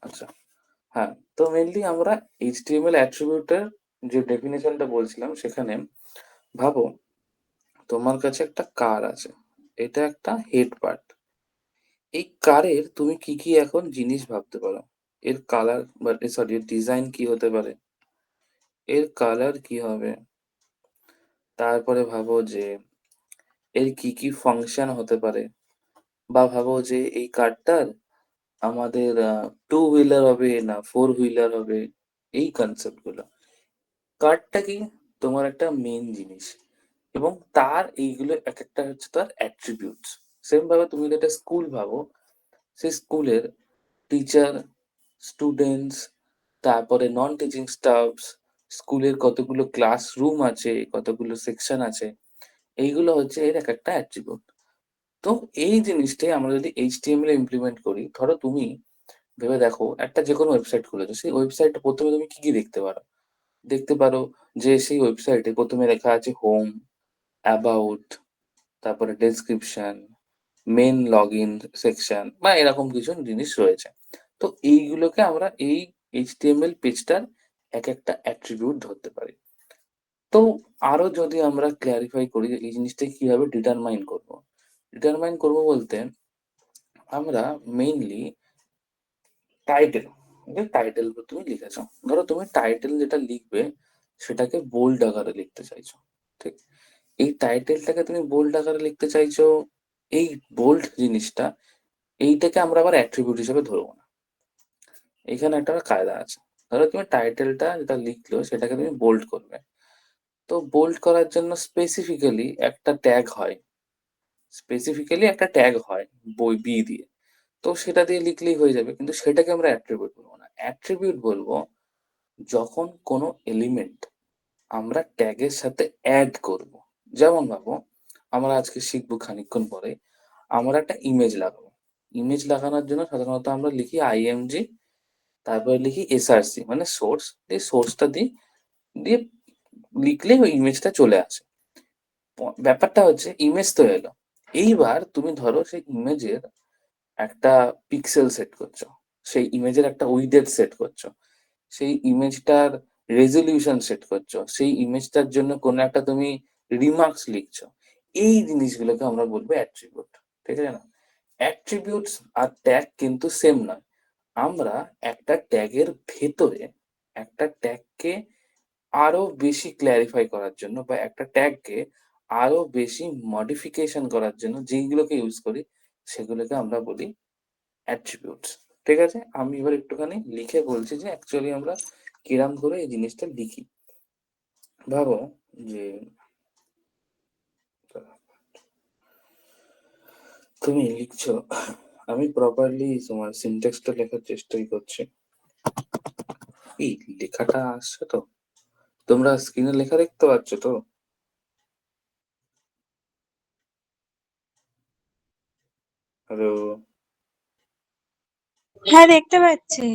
আচ্ছা, হ্যাঁ, তো মেইনলি আমরা HTML অ্যাট্রিবিউটের যে ডেফিনিশনটা বলছিলাম সেখানে ভাবো তোমার কাছে একটা কার আছে। এটা একটা হেড পার্ট। এই কারের তুমি কি, কি এখন জিনিস ভাবতে পারো? এর কালার বা সরি এর ডিজাইন কি হতে পারে? এর কালার কি হবে? তারপরে ভাবো যে এর কি, কি ফাংশন হতে পারে? বা ভাবো যে এই কারটার আমাদের টু হুইলার হবে না ফোর হুইলার হবে, এই কনসেপ্ট গুলো। কার্ডটা কি? তোমার একটা মেন জিনিস এবং তার এইগুলো এক একটা হচ্ছে তার অ্যাট্রিবিউটস। সেম ভাবে তুমি যদি একটা স্কুল ভাবো, সেই স্কুলের টিচার, স্টুডেন্টস, তারপরে নন টিচিং স্টাফস, স্কুলের কতগুলো ক্লাসরুম আছে, কতগুলো সেকশন আছে, এইগুলো হচ্ছে এর এক একটা অ্যাট্রিবিউট। তো এই জিনিসটাই আমরা যদি HTML এ ইমপ্লিমেন্ট করি, ধরো তুমি ভেবে দেখো একটা যেকোনো ওয়েবসাইট খুলেছো, সেই ওয়েবসাইটে প্রথমে তুমি কি, কি দেখতে পারো? দেখতে পারো যে সেই ওয়েবসাইটে ১ম এ লেখা আছে হোম, অ্যাবাউট, তারপরে ডেসক্রিপশন, মেইন লগইন সেকশন বা এরকম কিছু জিনিস রয়েছে। তো এইগুলোকে আমরা এই HTML পেজটার এক একটা অ্যাট্রিবিউট ধরতে পারি। তো আরো যদি আমরা ক্লারিফাই করি যে এই জিনিসটা কিভাবে ডিটারমাইন করব। ডিটারমাইন করব বলতে আমরা মেইনলি টাইটেল, যে টাইটেল তুমি লিখেছো। ধরো তুমি টাইটেল যেটা লিখবে সেটাকে বোল্ড আকারে লিখতে চাইছো। ঠিক? এই টাইটেলটাকে তুমি বোল্ড আকারে লিখতে চাইছো, এই বোল্ড জিনিসটা এইটাকে আমরা আবার অ্যাট্রিবিউট হিসেবে ধরবো না। এখানে একটা কায়দা আছে। ধরো তুমি টাইটেলটা যেটা লিখলো সেটাকে তুমি বোল্ড করবে। তো বোল্ড করার জন্য স্পেসিফিক্যালি একটা ট্যাগ হয় বই বি দিয়ে। তো সেটা দিয়ে লিখলেই হয়ে যাবে। কিন্তু সেটাকে আমরা অ্যাট্রিবিউট বলবো না। অ্যাট্রিবিউট বলবো যখন কোনো এলিমেন্ট আমরা ট্যাগের সাথে অ্যাড করব। যেমন ভাবো আমরা আজকে শিখবো খানিকক্ষণ পরে আমরা একটা ইমেজ লাগাবো। ইমেজ লাগানোর জন্য সাধারণত আমরা লিখি আইএমজি, তারপরে লিখি এসআরসি মানে সোর্স, এই সোর্সটা দিই, দিয়ে লিখলে ওই ইমেজটা চলে আসে। ব্যাপারটা হচ্ছে ইমেজ তো এলো, এইবার তুমি ধরো সেই ইমেজের একটা পিক্সেল সেট করছো, সেই ইমেজের একটা উইডথ সেট করছো, সেই ইমেজটার রেজলিউশন সেট করছো, সেই ইমেজটার জন্য কোনো একটা তুমি রিমার্কস লিখছো। এই জিনিসগুলোকে আমরা বলবো অ্যাট্রিবিউট। ঠিক আছে না? অ্যাট্রিবিউটস আর ট্যাগ কিন্তু সেম নয়। আমরা একটা ট্যাগের ভেতরে একটা ট্যাগকে আরো বেশি ক্ল্যারিফাই করার জন্য বা একটা ট্যাগকে আরো বেশি মডিফিকেশন করার জন্য যেইগুলোকে ইউজ করি সেগুলোকে আমরা বলি অ্যাট্রিবিউটস। ঠিক আছে? আমি এবার একটুখানি লিখে বলছি যে অ্যাকচুয়ালি আমরা কিরাম করে এই জিনিসটা লিখি। ভাবো যে তুমি লিখছো, আমি প্রপারলি তোমার সিনট্যাক্সটা লেখার চেষ্টাই করছি। এই লেখাটা আসছে তো? তোমরা স্ক্রিনে লেখা দেখতে পাচ্ছ তো? হ্যালো? হ্যাঁ, দেখতে পাচ্ছি।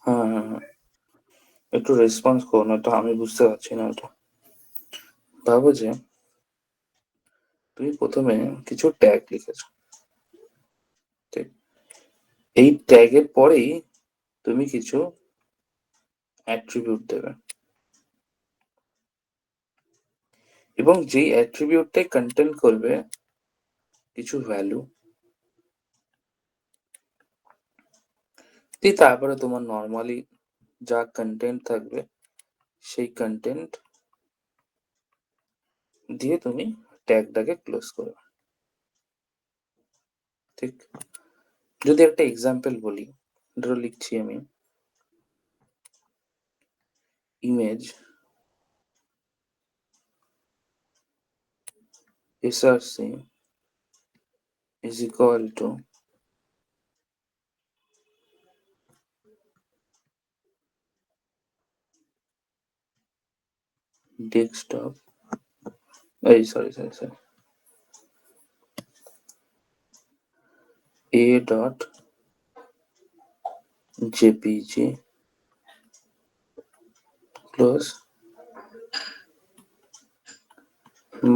হ্যাঁ, হ্যাঁ, হ্যাঁ। একটু রেসপন্স করো না তো, আমি বুঝতে পারছি না ওটা। ভাবো যে তুমি প্রথমে কিছু ট্যাগ লিখেছো। ঠিক? এই ট্যাগের পরেই তুমি কিছু অ্যাট্রিবিউট দেবে এবং যেই অ্যাট্রিবিউটটাই কন্টেন্ট করবে কিছু ভ্যালু, দিয়ে তারপরে তোমার নর্মালি যা কন্টেন্ট থাকবে সেই কন্টেন্ট দিয়ে তুমি ট্যাগটাকে ক্লোজ করবে। ঠিক? যদি একটা এক্সাম্পল বলি, ধরো লিখছি আমি image SRC is equal to desktop, এই sorry sorry sorry, a dot jpg plus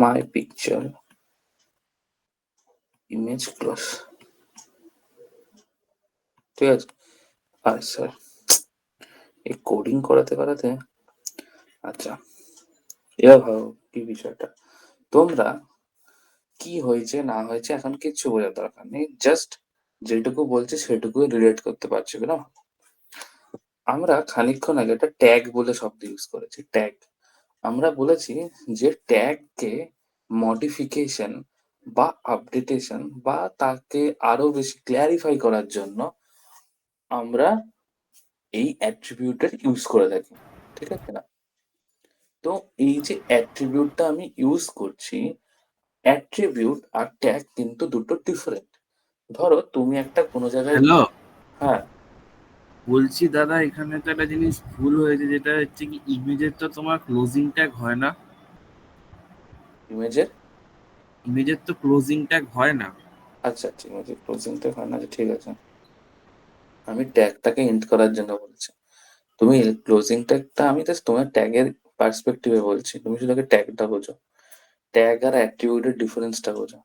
my picture image close। ঠিক আছে? আর স্যার এই কোডিং করাতে করাতে, আচ্ছা এবার ভাবো কি বিষয়টা। তোমরা কি হয়েছে না হয়েছে এখন কিচ্ছু বোঝার দরকার নেই, জাস্ট যেটুকু বলছে সেটুকুই রিলেট করতে পারছো না। আমরা খানিকক্ষণ আগে একটা ট্যাগ বলে শব্দ ইউজ করেছি, ট্যাগ। আমরা বলেছি যে ট্যাগকে মডিফিকেশন বা আপডেটেশন বা তাকে আরো বেশি ক্ল্যারিফাই করার জন্য আমরা এই অ্যাট্রিবিউটের ইউজ করে থাকি, ঠিক আছে না? তো এই যে অ্যাট্রিবিউটটা আমি ইউজ করছি, অ্যাট্রিবিউট আর ট্যাগ কিন্তু দুটো ডিফারেন্ট। ধরো তুমি একটা কোনো জায়গায়, হ্যালো, হ্যাঁ, বলছি দাদা এখানে তো একটা জিনিস ভুল হয়েছে, যেটা হচ্ছে কি ইমেজের তো তোমার ক্লোজিং ট্যাগ হয় না। ইমেজের, ইমেজের তো ক্লোজিং ট্যাগ হয় না। আচ্ছা আচ্ছা, ইমেজের ক্লোজিংটা হয় না, আচ্ছা, ঠিক আছে। আমি ট্যাগটাকে এন্ড করার জন্য বলছি। তুমি ক্লোজিং ট্যাগটা, আমি জাস্ট তোমার ট্যাগের পার্সপেক্টিভে বলছি, তুমি শুধু আগে ট্যাগটা বোঝো। ট্যাগ আর অ্যাট্রিবিউটের ডিফারেন্সটা বোঝো।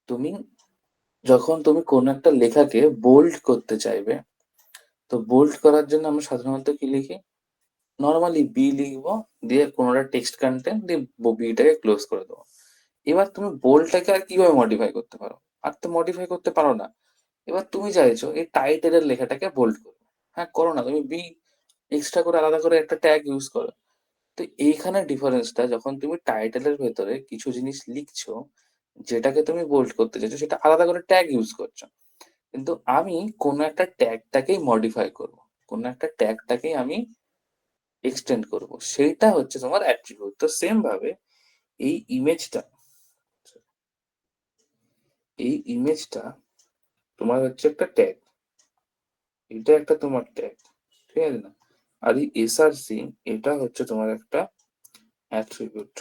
তুমি যখন তুমি কোনো একটা লেখাকে বোল্ড করতে চাইবে, তো বোল্ড করার জন্য আমরা সাধারণত কি লিখি? নর্মালি বি লিখবো, দিয়ে কোনোটা টেক্সট কন্টেন্ট দিয়ে বিটাকে ক্লোজ করে দেবো। এবার তুমি বোল্ডটাকে আর কিভাবে মডিফাই করতে পারো? আর তো মডিফাই করতে পারো না। এবার তুমি চাইছো এই টাইটেলের লেখাটাকে বোল্ড করবে। হ্যাঁ, করো না, তুমি বি এক্সট্রা করে আলাদা করে একটা ট্যাগ ইউজ করো। তো এইখানে ডিফারেন্সটা, যখন তুমি টাইটেলের ভেতরে কিছু জিনিস লিখছো যেটাকে তুমি বোল্ড করতে চাইছো, সেটা আলাদা করে ট্যাগ ইউজ করছো। কিন্তু আমি কোনো একটা ট্যাগটাকেই মডিফাই করব, কোনো একটা ট্যাগটাকেই আমি এক্সটেন্ড করব, সেইটা হচ্ছে তোমার অ্যাট্রিবিউট। তো সেম ভাবে এই ইমেজটা, এই ইমেজটা তোমার হচ্ছে একটা ট্যাগ, এটা একটা তোমার ট্যাগ, ঠিক আছে না? আর এই এসআরসি, এটা হচ্ছে তোমার একটা অ্যাট্রিবিউট,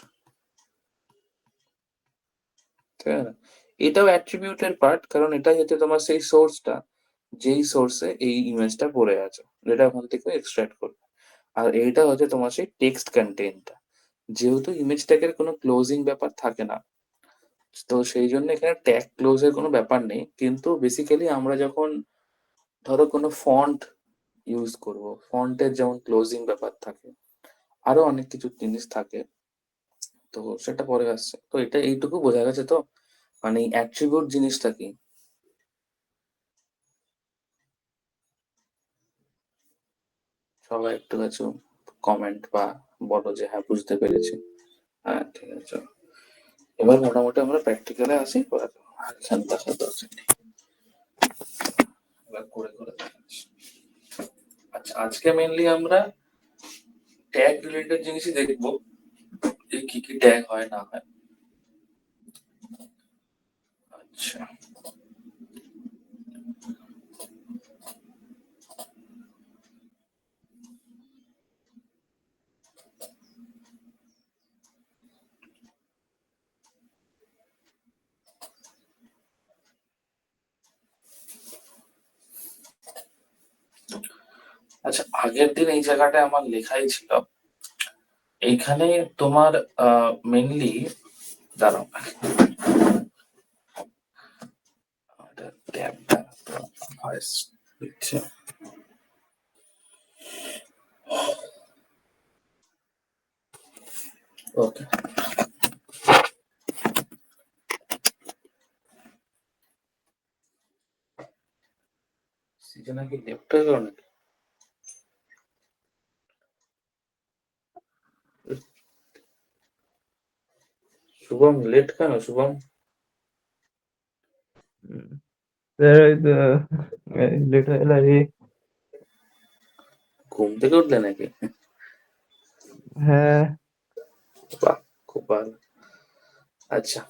ঠিক আছে না? এটাও অ্যাট্রিবিউটের পার্ট, কারণ এটাই হচ্ছে তোমার সেই সোর্সটা, যেই সোর্সে এই ইমেজটা পড়ে আছে, যেটা ওখান থেকে এক্সট্রাক্ট করবে। আর এইটা হচ্ছে তোমার সেই টেক্সট কন্টেন্টটা। যেহেতু ইমেজ ট্যাগের কোনো ক্লোজিং ব্যাপার থাকে না, তো সেই জন্য এখানে ট্যাগ ক্লোজের কোনো ব্যাপার নেই। কিন্তু বেসিক্যালি আমরা যখন ধরো কোনো ফন্ট ইউজ করব, ফন্টের যেমন ক্লোজিং ব্যাপার থাকে, আরো অনেক কিছু জিনিস থাকে, তো সেটা পরে আসছে। তো এটা এইটুকু বোঝা গেছে তো, মানে অ্যাট্রিবিউট জিনিসটা কি? সবাই একটু কিছু কমেন্ট বা বলো যে হ্যাঁ বুঝতে পেরেছি। হ্যাঁ, ঠিক আছে, চলো। এবার মোটামুটি আমরা প্র্যাকটিক্যালে আসি, এবার আর এখানে দেখার দরকার নেই, এবার করে করে দেখাচ্ছি। আচ্ছা, আজকে মেনলি আমরা ট্যাগ রিলেটেড জিনিসই দেখবো, যে কি কি ট্যাগ হয় না হয়। আচ্ছা, আচ্ছা, আগের দিন এই জায়গাটায় আমার লেখাই ছিল, এইখানে তোমার মেনলি, দাঁড়াও, ট্যাবটা ভয়েস দিচ্ছে, ওকে। সিজনে কি লেফট হয়ে গেল নাকি? শুভম লেট কেন শুভম? স্যার ওই তো লেট হয়ে গেল আর কি। ঘুম থেকে উঠলে নাকি? হ্যাঁ। বাহ, খুব ভালো। আচ্ছা,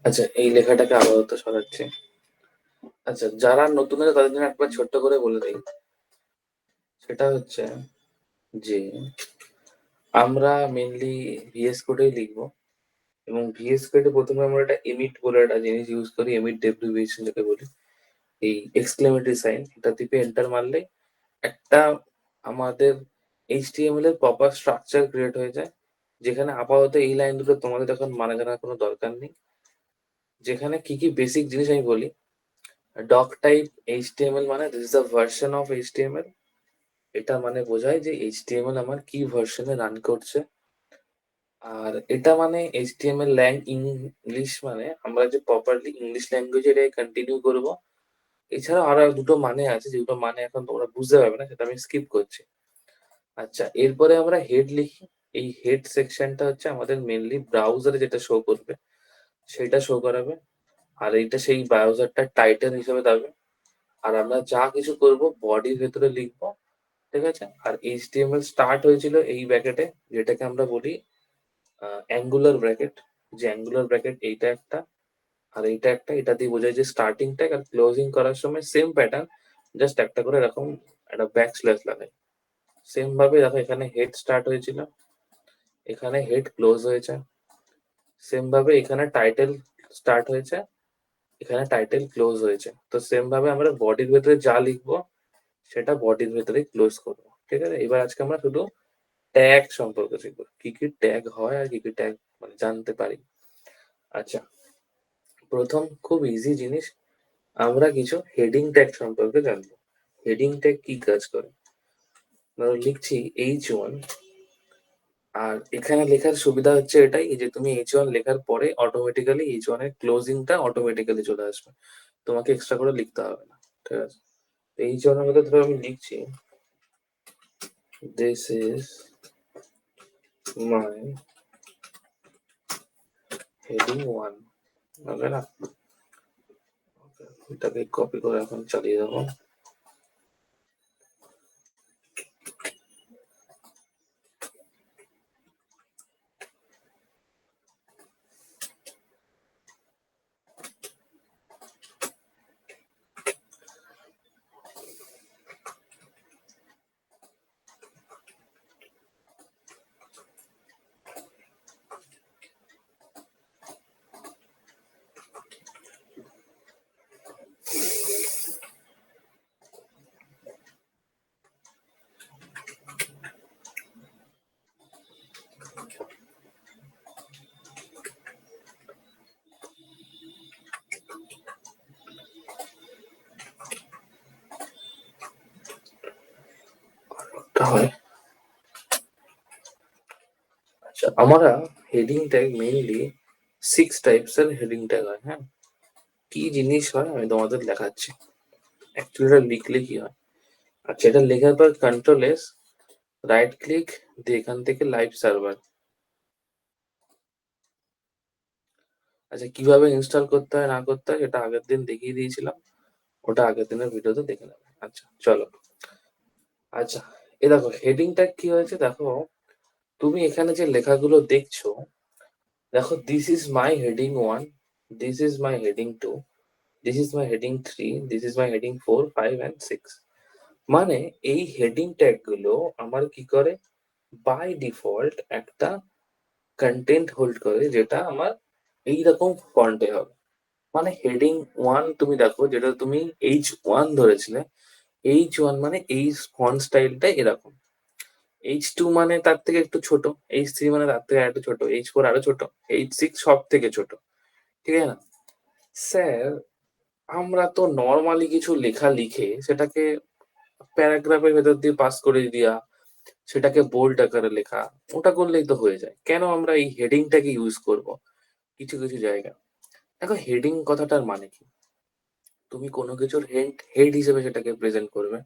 আচ্ছা, এই লেখাটাকে আপাতত সরাচ্ছি। আচ্ছা, যারা নতুন আছে তাদের জন্য একবার ছোট্ট করে বলে দিই, সেটা হচ্ছে যে আমরা মেনলি ভিএস কোডেই লিখবো, এবং ভিএস কোডে প্রথমে আমরা একটা এমিট বলে একটা জিনিস ইউজ করি, এমিট ডেব্রিভিয়েশন যেটা বলি, এই এক্সক্লেমেটরি সাইন, এটা টিপে এন্টার মারলে একটা আমাদের এইচটিএমএল এর প্রপার স্ট্রাকচার ক্রিয়েট হয়ে যায়, যেখানে আপাতত এই লাইন দুটো তোমাদের এখন মানে জানার কোনো দরকার নেই। যেখানে কি কি বেসিক জিনিস আমি বলি, ডক টাইপ এইচটিএমএল মানে this is the version of HTML. এটা মানে বোঝায় যে এইচটিএমএল আমার কি ভার্সনে রান করছে। আর এটা মানে এইচটিএমএল ইংলিশ মানে আমরা যে প্রপারলি ইংলিশ ল্যাঙ্গুয়েজে এটা কন্টিনিউ করব। এছাড়াও আরো দুটো মানে আছে, যেগুলো মানে এখন তোমরা বুঝতে পারবে না, সেটা আমি স্কিপ করছি। আচ্ছা, এরপরে আমরা হেড লিখি। এই হেড সেকশনটা হচ্ছে আমাদের মেনলি ব্রাউজারে যেটা শো করবে সেটা শো করাবে। আর এইটা সেই ব্রাউজারটার টাইটেল হিসেবে দেবে। আর আমরা যা কিছু করব বডির ভেতরে লিখবো, ঠিক আছে? আর এইচটিএমএল স্টার্ট হয়েছিল এই ব্র্যাকেটে, যেটাকে আমরা বলি অ্যাঙ্গুলার ব্র্যাকেট। যে অ্যাঙ্গুলার ব্র্যাকেট এইটা একটা, আর এইটা একটা, এটা দিয়ে বোঝায় যে স্টার্টিং ট্যাগ। আর ক্লোজিং করার সময় সেম প্যাটার্ন, জাস্ট একটা করে এরকম একটা ব্যাক স্ল্যাশ লাগাই। সেম ভাবে দেখো, এখানে হেড স্টার্ট হয়েছিল, এখানে হেড ক্লোজ হয়েছে। সেম ভাবে এখানে টাইটেল স্টার্ট হয়েছে, এখানে টাইটেল ক্লোজ হয়েছে। তো সেম ভাবে আমরা বডির ভেতরে যা লিখবো সেটা বডির ভেতরে ক্লোজ করবো, ঠিক আছে? এবার আজকে আমরা শুধু ট্যাগ সম্পর্কে শিখবো, কি কি ট্যাগ হয় আর কি কি ট্যাগ মানে জানতে পারি। আচ্ছা, প্রথম খুব ইজি জিনিস, আমরা কিছু হেডিং ট্যাগ সম্পর্কে জানবো। হেডিং ট্যাগ কি কাজ করে? ধরো লিখছি H1, আর এখানে লেখার সুবিধা হচ্ছে এটাই যে তুমি H1 লেখার পরে অটোমেটিক্যালি H1 এর ক্লোজিংটা অটোমেটিক্যালি চলে আসবে, তোমাকে এক্সট্রা করে লিখতে হবে না, ঠিক আছে? H1 এর মধ্যে ধরো আমি লিখছি দিস ইজ মাই হেডিং 1, হবে না? এটাকে কপি করে এখন চালিয়ে দেবো। হয়। আচ্ছা, আমরা হেডিং ট্যাগ মেইনলি 6 টাইপস এর হেডিং ট্যাগ হয়, হ্যাঁ? কি জিনিস হয় আমি তোমাদের দেখাচ্ছি। অ্যাকচুয়ালি এটা লিখলে কি হয়? আচ্ছা, এটা লেখার পর কন্ট্রোল এস, রাইট ক্লিক দিয়ে এখান থেকে লাইভ সার্ভার। আচ্ছা, কিভাবে ইনস্টল করতে হয় না করতে হয় সেটা আগের দিন দেখিয়ে দিয়েছিলাম, ওটা আগের দিনের ভিডিওতে দেখে নেবে। আচ্ছা চলো। আচ্ছা, এ দেখো হেডিং ট্যাগ কি হয়েছে দেখো। তুমি এখানে যে লেখাগুলো দেখছো, দেখো this is my heading 1, this is my heading 2, this is my heading 3, this is my heading 4, 5 and 6। মানে এই হেডিং ট্যাগ গুলো আমার কি করে, বাই ডিফল্ট একটা কন্টেন্ট হোল্ড করে, যেটা আমার এইরকম ফন্টে হবে। মানে হেডিং 1 তুমি দেখো, যেটা তুমি H1 ধরেছিলে, H1 মানে এই ফন্ট স্টাইলটা এরকম। H2 মানে তার থেকে একটু ছোট, H3 মানে তার থেকে একটু ছোট, H4 আরো ছোট, H6 সব থেকে ছোট, ঠিক আছে না? স্যার, আমরা তো নর্মালি কিছু লেখা লিখে সেটাকে প্যারাগ্রাফের ভেতর দিয়ে পাস করে দিয়া, সেটাকে বোল্ড আকারে লেখা, ওটা করলেই তো হয়ে যায়। কেন আমরা এই হেডিংটাকে ইউজ করব কিছু কিছু জায়গায়? দেখো, হেডিং কথাটার মানে কি, তুমি কোনো কিছুর হেড হেড হিসেবে সেটাকে প্রেজেন্ট করবে।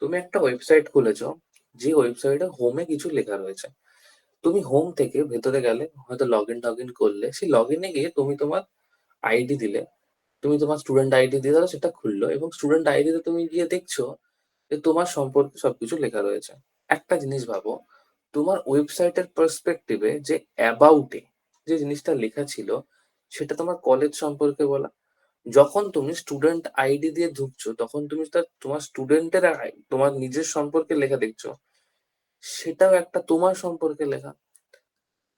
তুমি একটা ওয়েবসাইট খুলেছো, যে ওয়েবসাইটে হোমে কিছু লেখা রয়েছে, তুমি হোম থেকে ভেতরে গেলে, হয়তো লগ ইন টগ ইন করলে, সেই লগ ইনে গিয়ে তুমি তোমার আইডি দিলে, তুমি তোমার স্টুডেন্ট আইডি দিয়ে দাও, সেটা খুললো, এবং স্টুডেন্ট আইডিতে তুমি গিয়ে দেখছো যে তোমার সম্পর্কে সবকিছু লেখা রয়েছে। একটা জিনিস ভাবো, তোমার ওয়েবসাইটের পার্সপেক্টিভে যে অ্যাবাউটে যে জিনিসটা লেখা ছিল, সেটা তোমার কলেজ সম্পর্কে বলা। যখন তুমি স্টুডেন্ট আইডি দিয়ে ঢুকছো, তখন তুমি তোমার স্টুডেন্টের তোমার নিজের সম্পর্কে লেখা দেখছো, সেটাও একটা তোমার সম্পর্কে লেখা।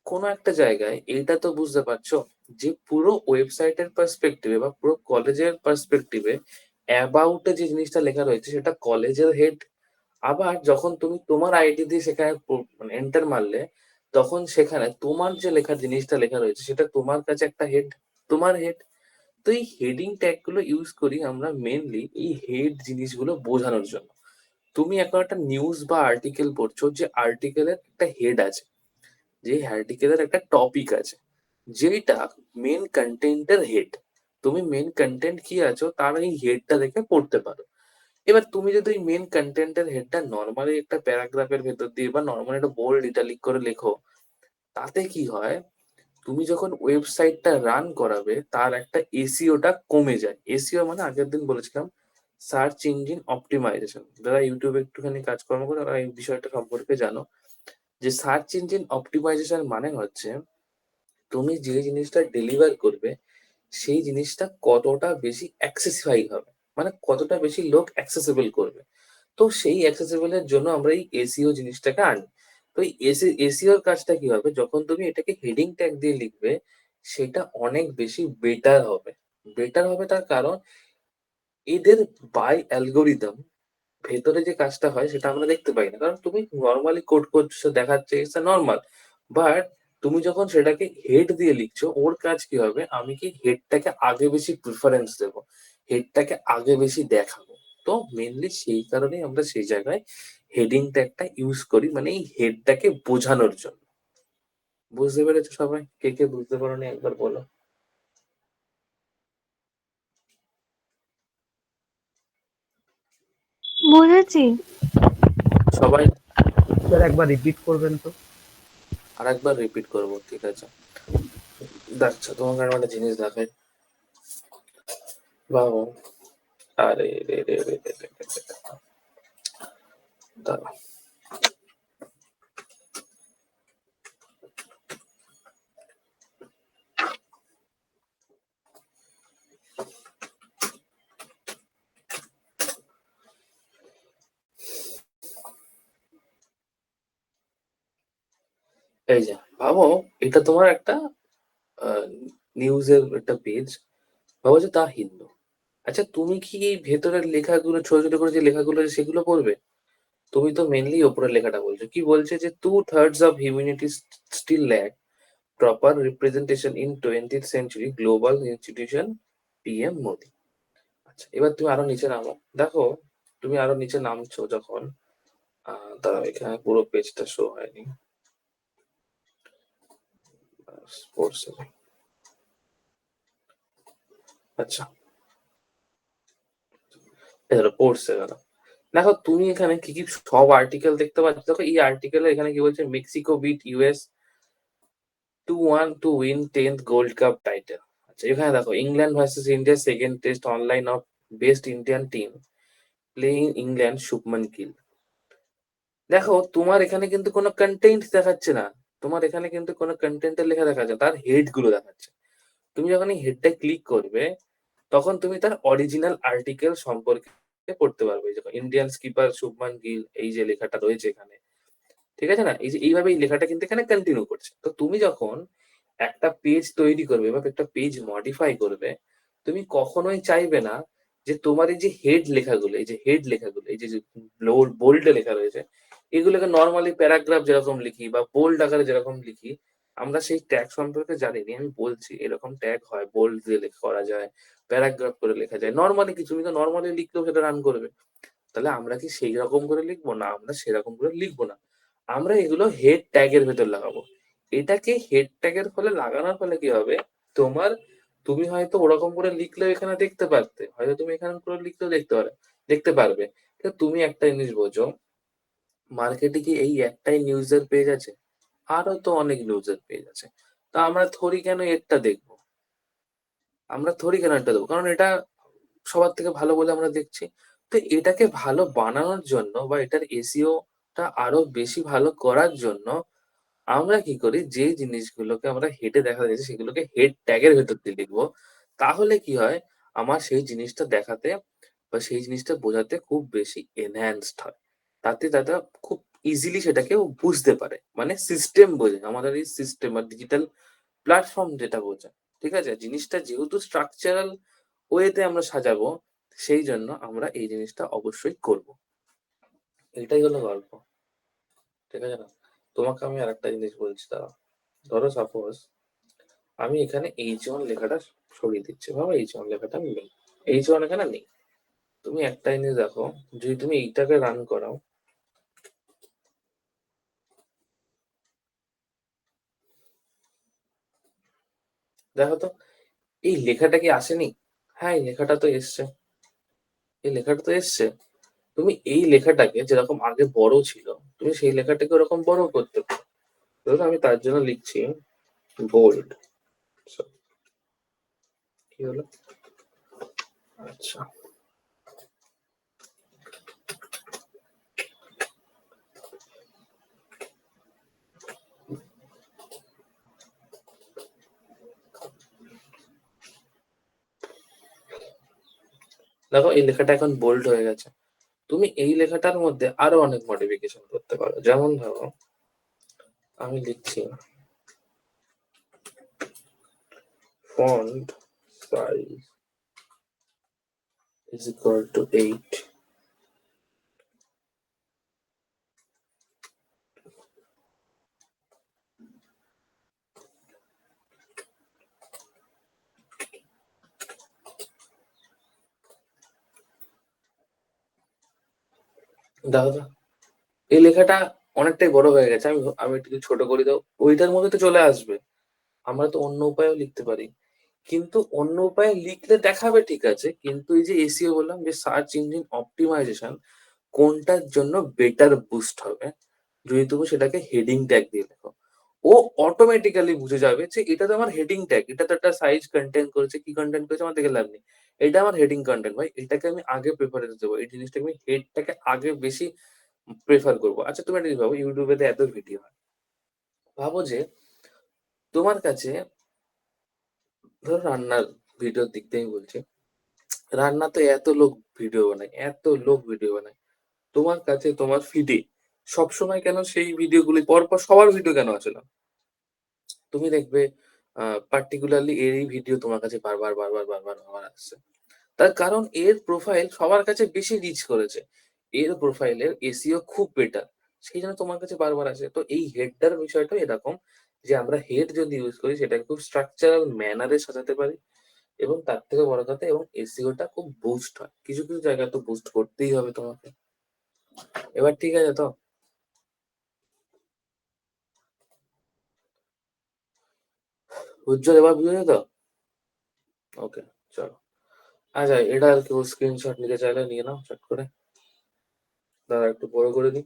কোনো একটা জায়গায় এইটা তো বুঝতে পারছো যে পুরো ওয়েবসাইটের পার্সপেক্টিভে বা পুরো কলেজের পার্সপেক্টিভে অ্যাবাউটে যে জিনিসটা লেখা রয়েছে সেটা কলেজের হেড। আবার যখন তুমি তোমার আইডি দিয়ে সেখানে মানে এন্টার মারলে, তখন সেখানে তোমার যে লেখার জিনিসটা লেখা রয়েছে সেটা তোমার কাছে একটা হেড, তোমার হেড। তো এই হেডিং ট্যাগ গুলো ইউজ করি আমরা মেনলি এই হেড জিনিসগুলো বোঝানোর জন্য। তুমি এখন একটা নিউজ বা আর্টিকেল পড়ছো, যে আর্টিকেলের একটা হেড আছে, যে আর্টিকেলের একটা টপিক আছে, যেটা মেন কন্টেন্টের হেড। তুমি মেন কন্টেন্ট কি আছো তার এই হেডটা দেখে পড়তে পারো। এবার তুমি যদি ওই মেন কন্টেন্টের হেডটা নর্মালি একটা প্যারাগ্রাফের ভেতর দিয়ে বা নর্মালি একটা বোল্ড ইটালিক করে লেখো, তাতে কি হয়, তুমি যখন ওয়েবসাইটটা রান করাবে তার একটা এসইওটা কমে যায়। এসইও মানে আগের দিন বলেছিলাম সার্চ ইঞ্জিন অপটিমাইজেশন। যারা ইউটিউবে একটুখানি কাজকর্ম করে তারা এই বিষয়টা সম্পর্কে জানো, যে সার্চ ইঞ্জিন অপটিমাইজেশন মানে হচ্ছে তুমি যে জিনিসটা ডেলিভার করবে সেই জিনিসটা কতটা বেশি অ্যাক্সেসিফাই হবে, মানে কতটা বেশি লোক অ্যাক্সেসিবল করবে। তো সেই অ্যাক্সেসিবল এর জন্য আমরা এই এসইও জিনিসটাকে আনি। তো এই এসইওর কাজটা কি হবে, যখন তুমি এটাকে হেডিং ট্যাগ দিয়ে লিখবে সেটা অনেক বেশি বেটার হবে। বেটার হবে তার কারণ এদের বাই অ্যালগোরিদম ভেতরে যে কাজটা হয় সেটা আমরা দেখতে পাই না, কারণ তুমি নর্মালি কোড করছো দেখাচ্ছে ইটস নর্মাল। বাট তুমি যখন সেটাকে হেড দিয়ে লিখছো, ওর কাজ কি হবে, আমি কি হেডটাকে আগে বেশি প্রিফারেন্স দেবো, হেডটাকে আগে বেশি দেখাবো। তো মেনলি সেই কারণেই আমরা সেই জায়গায় হেডিং ট্যাগটা ইউজ করি, মানে এই হেডটাকে বোঝানোর জন্য। বুঝতে পেরেছো সবাই? কে কে বুঝতে পারোনি একবার বলো। বুঝেছি। সবাই স্যার একবার রিপিট করবেন তো। আর একবার রিপিট করবো, ঠিক আছে? দেখছো তোমাকে আমি একটা জিনিস দেখাই, বাবু। আরে রে রে রে রে রে রে রে। দাঁড়াও। এই যে ভাবো, এটা তোমার একটা নিউজের একটা পেজ, ভাবো যে তা হিন্দু। আচ্ছা তুমি কি এই ভেতরের লেখাগুলো, ছোট ছোট করে যে লেখাগুলো আছে সেগুলো পড়বে? তুমি তো মেনলি ওপরের লেখাটা বলছো, কি বলছে, যে 2/3 of humanity still lack proper representation in 20th century global institution PM Modi. আচ্ছা এবার তুমি আরো নিচে নামো, দেখো তুমি আরো নিচে নামছো যখন, দাঁড়াও এখানে পুরো পেজটা শো হয়নি। স্পোর্টস, আচ্ছা এবার পড়ছে গেল। দেখো তুমি এখানে কি কি সব আর্টিকেল দেখতে পাচ্ছ, দেখো এই আর্টিকেলে এখানে কি বলছে, Mexico beat US 2-1 to win 10th gold cup title. আচ্ছা এখানে দেখো England versus India second test online of best Indian team playing England Shubman Gill. দেখো তোমার এখানে কিন্তু কোনো কন্টেন্ট দেখাচ্ছে না, তোমার এখানে কিন্তু কোনো কন্টেন্টের লেখা দেখাচ্ছে না, তার হেড গুলো দেখাচ্ছে। তুমি যখন এই হেডটা ক্লিক করবে তখন তুমি তার অরিজিনাল আর্টিকেল সম্পর্কে পড়তে পারবে। যখন ইন্ডিয়ান স্কিপার শুভমান গিল, এই যে লেখাটা রয়েছে এখানে, ঠিক আছে না, এই যে এইভাবে এই লেখাটা কিন্তু এখানে কন্টিনিউ করছে। তো তুমি যখন একটা পেজ তৈরি করবে বা একটা পেজ মডিফাই করবে, তুমি কখনোই চাইবে না যে তোমার এই যে হেড লেখাগুলো, এই যে হেড লেখাগুলো, এই যে বোল্ডে লেখা রয়েছে, এগুলোকে নর্মালি প্যারাগ্রাফ যেরকম লিখি বা বোল্ড আকারে যেরকম লিখি, আমরা সেই ট্যাগ সম্পর্কে জানিনি। আমি বলছি এরকম ট্যাগ হয়, বোল্ড দিয়ে লেখা করা যায়, প্যারাগ্রাফ করে লেখা যায়, নর্মালি কিছু, তুমি তো নর্মালি লিখলেও সেটা রান করবে। তাহলে আমরা কি সেই রকম করে লিখবো না? আমরা সেরকম করে লিখবো না, আমরা এগুলো হেড ট্যাগের ভেতর লাগাবো। এটাকে হেড ট্যাগের ফলে লাগানোর ফলে কি হবে, তোমার, তুমি হয়তো ওরকম করে লিখলেও এখানে দেখতে পারতে, হয়তো তুমি এখানে করে লিখলেও দেখতে পারবে। কিন্তু তুমি একটা জিনিস বোঝো, মার্কেটে কি এই একটাই নিউজের পেজ আছে? আরো তো অনেক নিউজের পেজ আছে। তা আমরা থোড়ি কেন এরটা দেখবো, আমরা থোড়ি কেন এটা দেবো, কারণ এটা সবার থেকে ভালো বলে আমরা দেখছি। তো এটাকে ভালো বানানোর জন্য বা এটার এসইও টা আরো বেশি ভালো করার জন্য আমরা কি করি, যে জিনিসগুলোকে আমরা হেডে দেখা যাচ্ছে সেগুলোকে হেড ট্যাগের ভেতর দিয়ে লিখবো। তাহলে কি হয়, আমার সেই জিনিসটা দেখাতে বা সেই জিনিসটা বোঝাতে খুব বেশি এনহ্যান্সড হয়। তাতে দাদা খুব ইজিলি সেটাকে ও বুঝতে পারে, মানে সিস্টেম বোঝে, আমাদের এই সিস্টেম আর ডিজিটাল প্ল্যাটফর্ম যেটা বোঝে। ঠিক আছে, জিনিসটা যেহেতু স্ট্রাকচারাল ওয়েতে আমরা সাজাবো, সেই জন্য আমরা এই জিনিসটা অবশ্যই করব। এটাই হলো গল্প, ঠিক আছে না? তোমাকে আমি আরেকটা জিনিস বলছি, দাঁড়াও। ধরো সাপোজ আমি এখানে H1 লেখাটা সরিয়ে দিচ্ছি। ভাবো H1 লেখাটা নেই। H1 এখানে নেই। তুমি একটা জিনিস দেখো, যদি তুমি এইটাকে রান করাও, দেখো তো এই লেখাটা কি আসেনি? হ্যাঁ, এই লেখাটা তো এসছে। এই লেখাটা তো এসছে। তুমি এই লেখাটাকে যেরকম আগে বড় ছিল, তুমি সেই লেখাটাকে ওরকম বড় করতে পারো। ধরো আমি তার জন্য লিখছি বোল্ড। কি হলো? আচ্ছা, দেখো এই লেখাটা এখন বোল্ড হয়ে গেছে। তুমি এই লেখাটার মধ্যে আরো অনেক মডিফিকেশন করতে পারো। যেমন ধরো আমি লিখছি font size is equal two 8। দেখো তো এই লেখাটা অনেকটাই বড় হয়ে গেছে। আমি আমি একটু যদি ছোট করি, তো ওইটার মধ্যে তো চলে আসবে। আমরা তো অন্য উপায়েও লিখতে পারি, কিন্তু অন্য উপায়ে লিখলে দেখাবে ঠিক আছে, কিন্তু এই যে এসইও বললাম যে সার্চ ইঞ্জিন অপটিমাইজেশন, কোনটার জন্য বেটার বুস্ট হবে যদি তুমি সেটাকে হেডিং ট্যাগ দিয়ে লেখো। ও অটোমেটিক্যালি বুঝে যাবে যে এটা তো আমার হেডিং ট্যাগ, এটা তো একটা সাইজ কন্টেন্ট করেছে, কি কন্টেন্ট করেছে আমার দেখে লাভ নেই। এটা আমার হেডিং কন্টেন্ট, ভাই এটাকে আমি আগে প্রেফারেন্স দেবো, এই জিনিসটাকে আমি হেডটাকে আগে বেশি প্রেফার করবো। আচ্ছা তুমি একটা জিনিস ভাবো, ইউটিউবে তো এত ভিডিও হয়, ভাবো যে তোমার কাছে, ধরো রান্নার ভিডিওর দিক থেকে আমি বলছি, রান্নাতে এত লোক ভিডিও বানায়, এত লোক ভিডিও বানায়, তোমার কাছে তোমার ফিডে সবসময় কেন সেই ভিডিওগুলি পরপর সবার ভিডিও কেন আসে না? তুমি দেখবে পার্টিকুলারলি এরই ভিডিও তোমার কাছে বারবার বারবার বারবার বারবার আসছে। তার কারণ এর প্রোফাইল সবার কাছে বেশি রিচ করেছে, এর প্রোফাইলের এসইও খুব বেটার, সেই জন্য তোমার কাছে বারবার আসে। তো এই হেডটার বিষয়টা এরকম, যে আমরা হেড যদি ইউজ করি সেটাকে খুব স্ট্রাকচারাল ম্যানারে সাজাতে পারি, এবং তার থেকে বড় কথা, এবং এসইওটা খুব বুস্ট হয়। কিছু কিছু জায়গায় তো বুস্ট করতেই হবে তোমাকে। এবার ঠিক আছে তো? উজ্জ্বল, এবার বুঝেছো তো? ওকে, চলো। আচ্ছা, এটা আর কেউ স্ক্রিনশট নিতে চাইলে নিয়ে নাও চট করে। দাঁড়া একটু বড় করে দিই।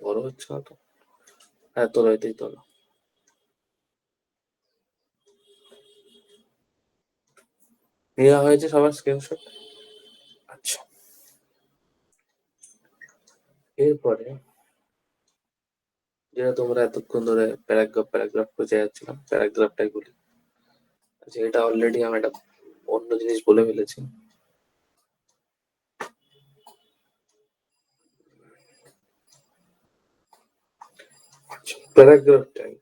বড় হচ্ছে না তো। হ্যাঁ, তোলো, এটাই তোলো। নেওয়া হয়েছে সবার স্ক্রিনশট? আচ্ছা, এরপরে যেটা তোমরা এতক্ষণ ধরে প্যারাগ্রাফ প্যারাগ্রাফ খুঁজে যাচ্ছিলাম, প্যারাগ্রাফটাই বলি। আচ্ছা, এটা অলরেডি আমি একটা অন্য জিনিস বলে ফেলেছি। Paragraph tag,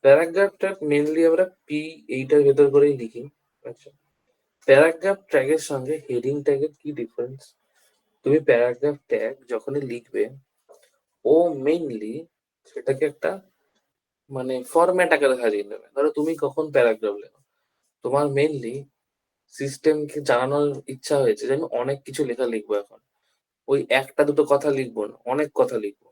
paragraph tag mainly আমরা পি এইটার ভেতর করেই লিখি। আচ্ছা, প্যারাগ্রাফ ট্যাগের সঙ্গে হেডিং ট্যাগের কি ডিফারেন্স? তুমি প্যারাগ্রাফ ট্যাগ যখনই লিখবে, ও মেইনলি সেটাকে একটা মানে ফরম্যাট আকারে সাজিয়ে নেবে। ধরো তুমি কখন প্যারাগ্রাফ লেখো, তোমার মেইনলি সিস্টেমকে জানানোর ইচ্ছা হয়েছে যে আমি অনেক কিছু লেখা লিখবো এখন, ওই একটা দুটো কথা লিখবো না, অনেক কথা লিখবো।